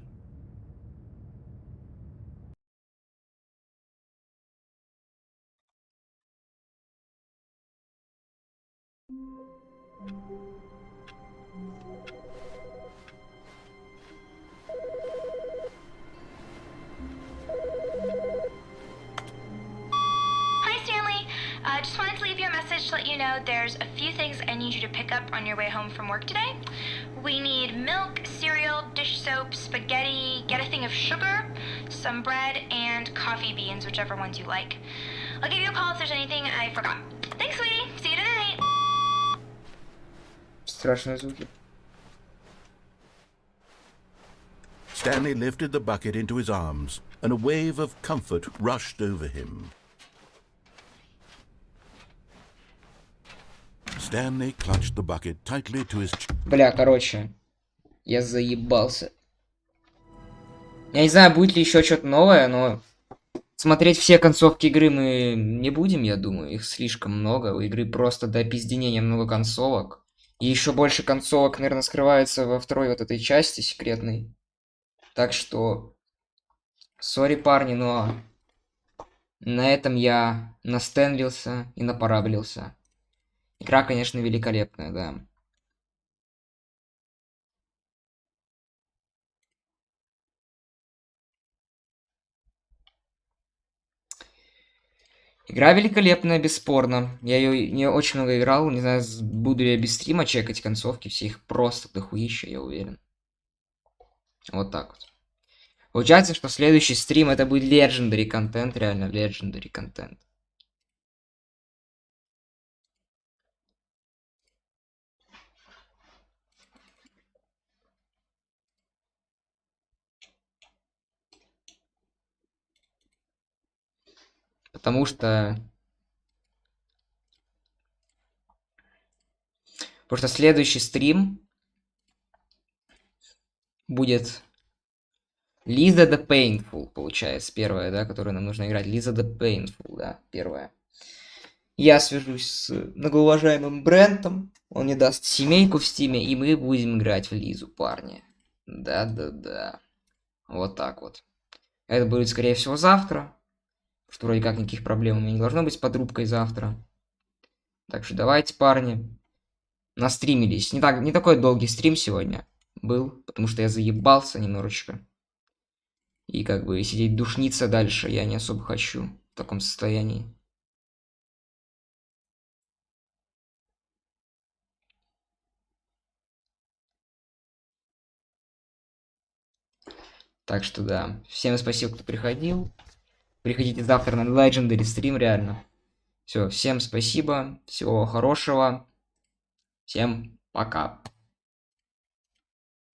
Speaker 5: Just wanted to leave you a message to let you know there's a few things I need you to pick up on your way home from work today. We need milk, cereal, dish soap, spaghetti, get a thing of sugar, some bread, and coffee beans, whichever ones you like. I'll give you a call if there's anything I forgot. Thanks, sweetie. See you tonight.
Speaker 1: Страшные звуки.
Speaker 2: Stanley lifted the bucket into his arms, and a wave of comfort rushed over him. Stanley clutched the bucket tightly to his
Speaker 1: Бля, короче, я заебался. Я не знаю, будет ли еще что-то новое, но смотреть все концовки игры мы не будем, я думаю. Их слишком много. У игры просто до пизденения много концовок. И еще больше концовок, наверное, скрывается во второй вот этой части секретной. Так что, сори, парни, но на этом я настенлился и напараблился. Игра, конечно, великолепная, да. Игра великолепная, бесспорно. Я ее не очень много играл. Не знаю, буду ли я без стрима чекать концовки. Все их просто дохуища, я уверен. Вот так вот. Получается, что следующий стрим это будет legendary контент, реально legendary контент. Потому что следующий стрим будет Lisa the Painful, получается, первая, да, которую нам нужно играть. Lisa the Painful, да, первая. Я свяжусь с многоуважаемым Брентом, он мне даст семейку в стиме, и мы будем играть в Лизу, парни. Да-да-да. Вот так вот. Это будет, скорее всего, завтра. Что вроде как никаких проблем у меня не должно быть с подрубкой завтра. Так что давайте, парни. Настримились. Не такой долгий стрим сегодня был, потому что я заебался немножечко. И как бы сидеть душниться дальше я не особо хочу в таком состоянии. Так что да. Всем спасибо, кто приходил. Приходите завтра на Legendary стрим, реально. Все, всем спасибо. Всего хорошего. Всем пока.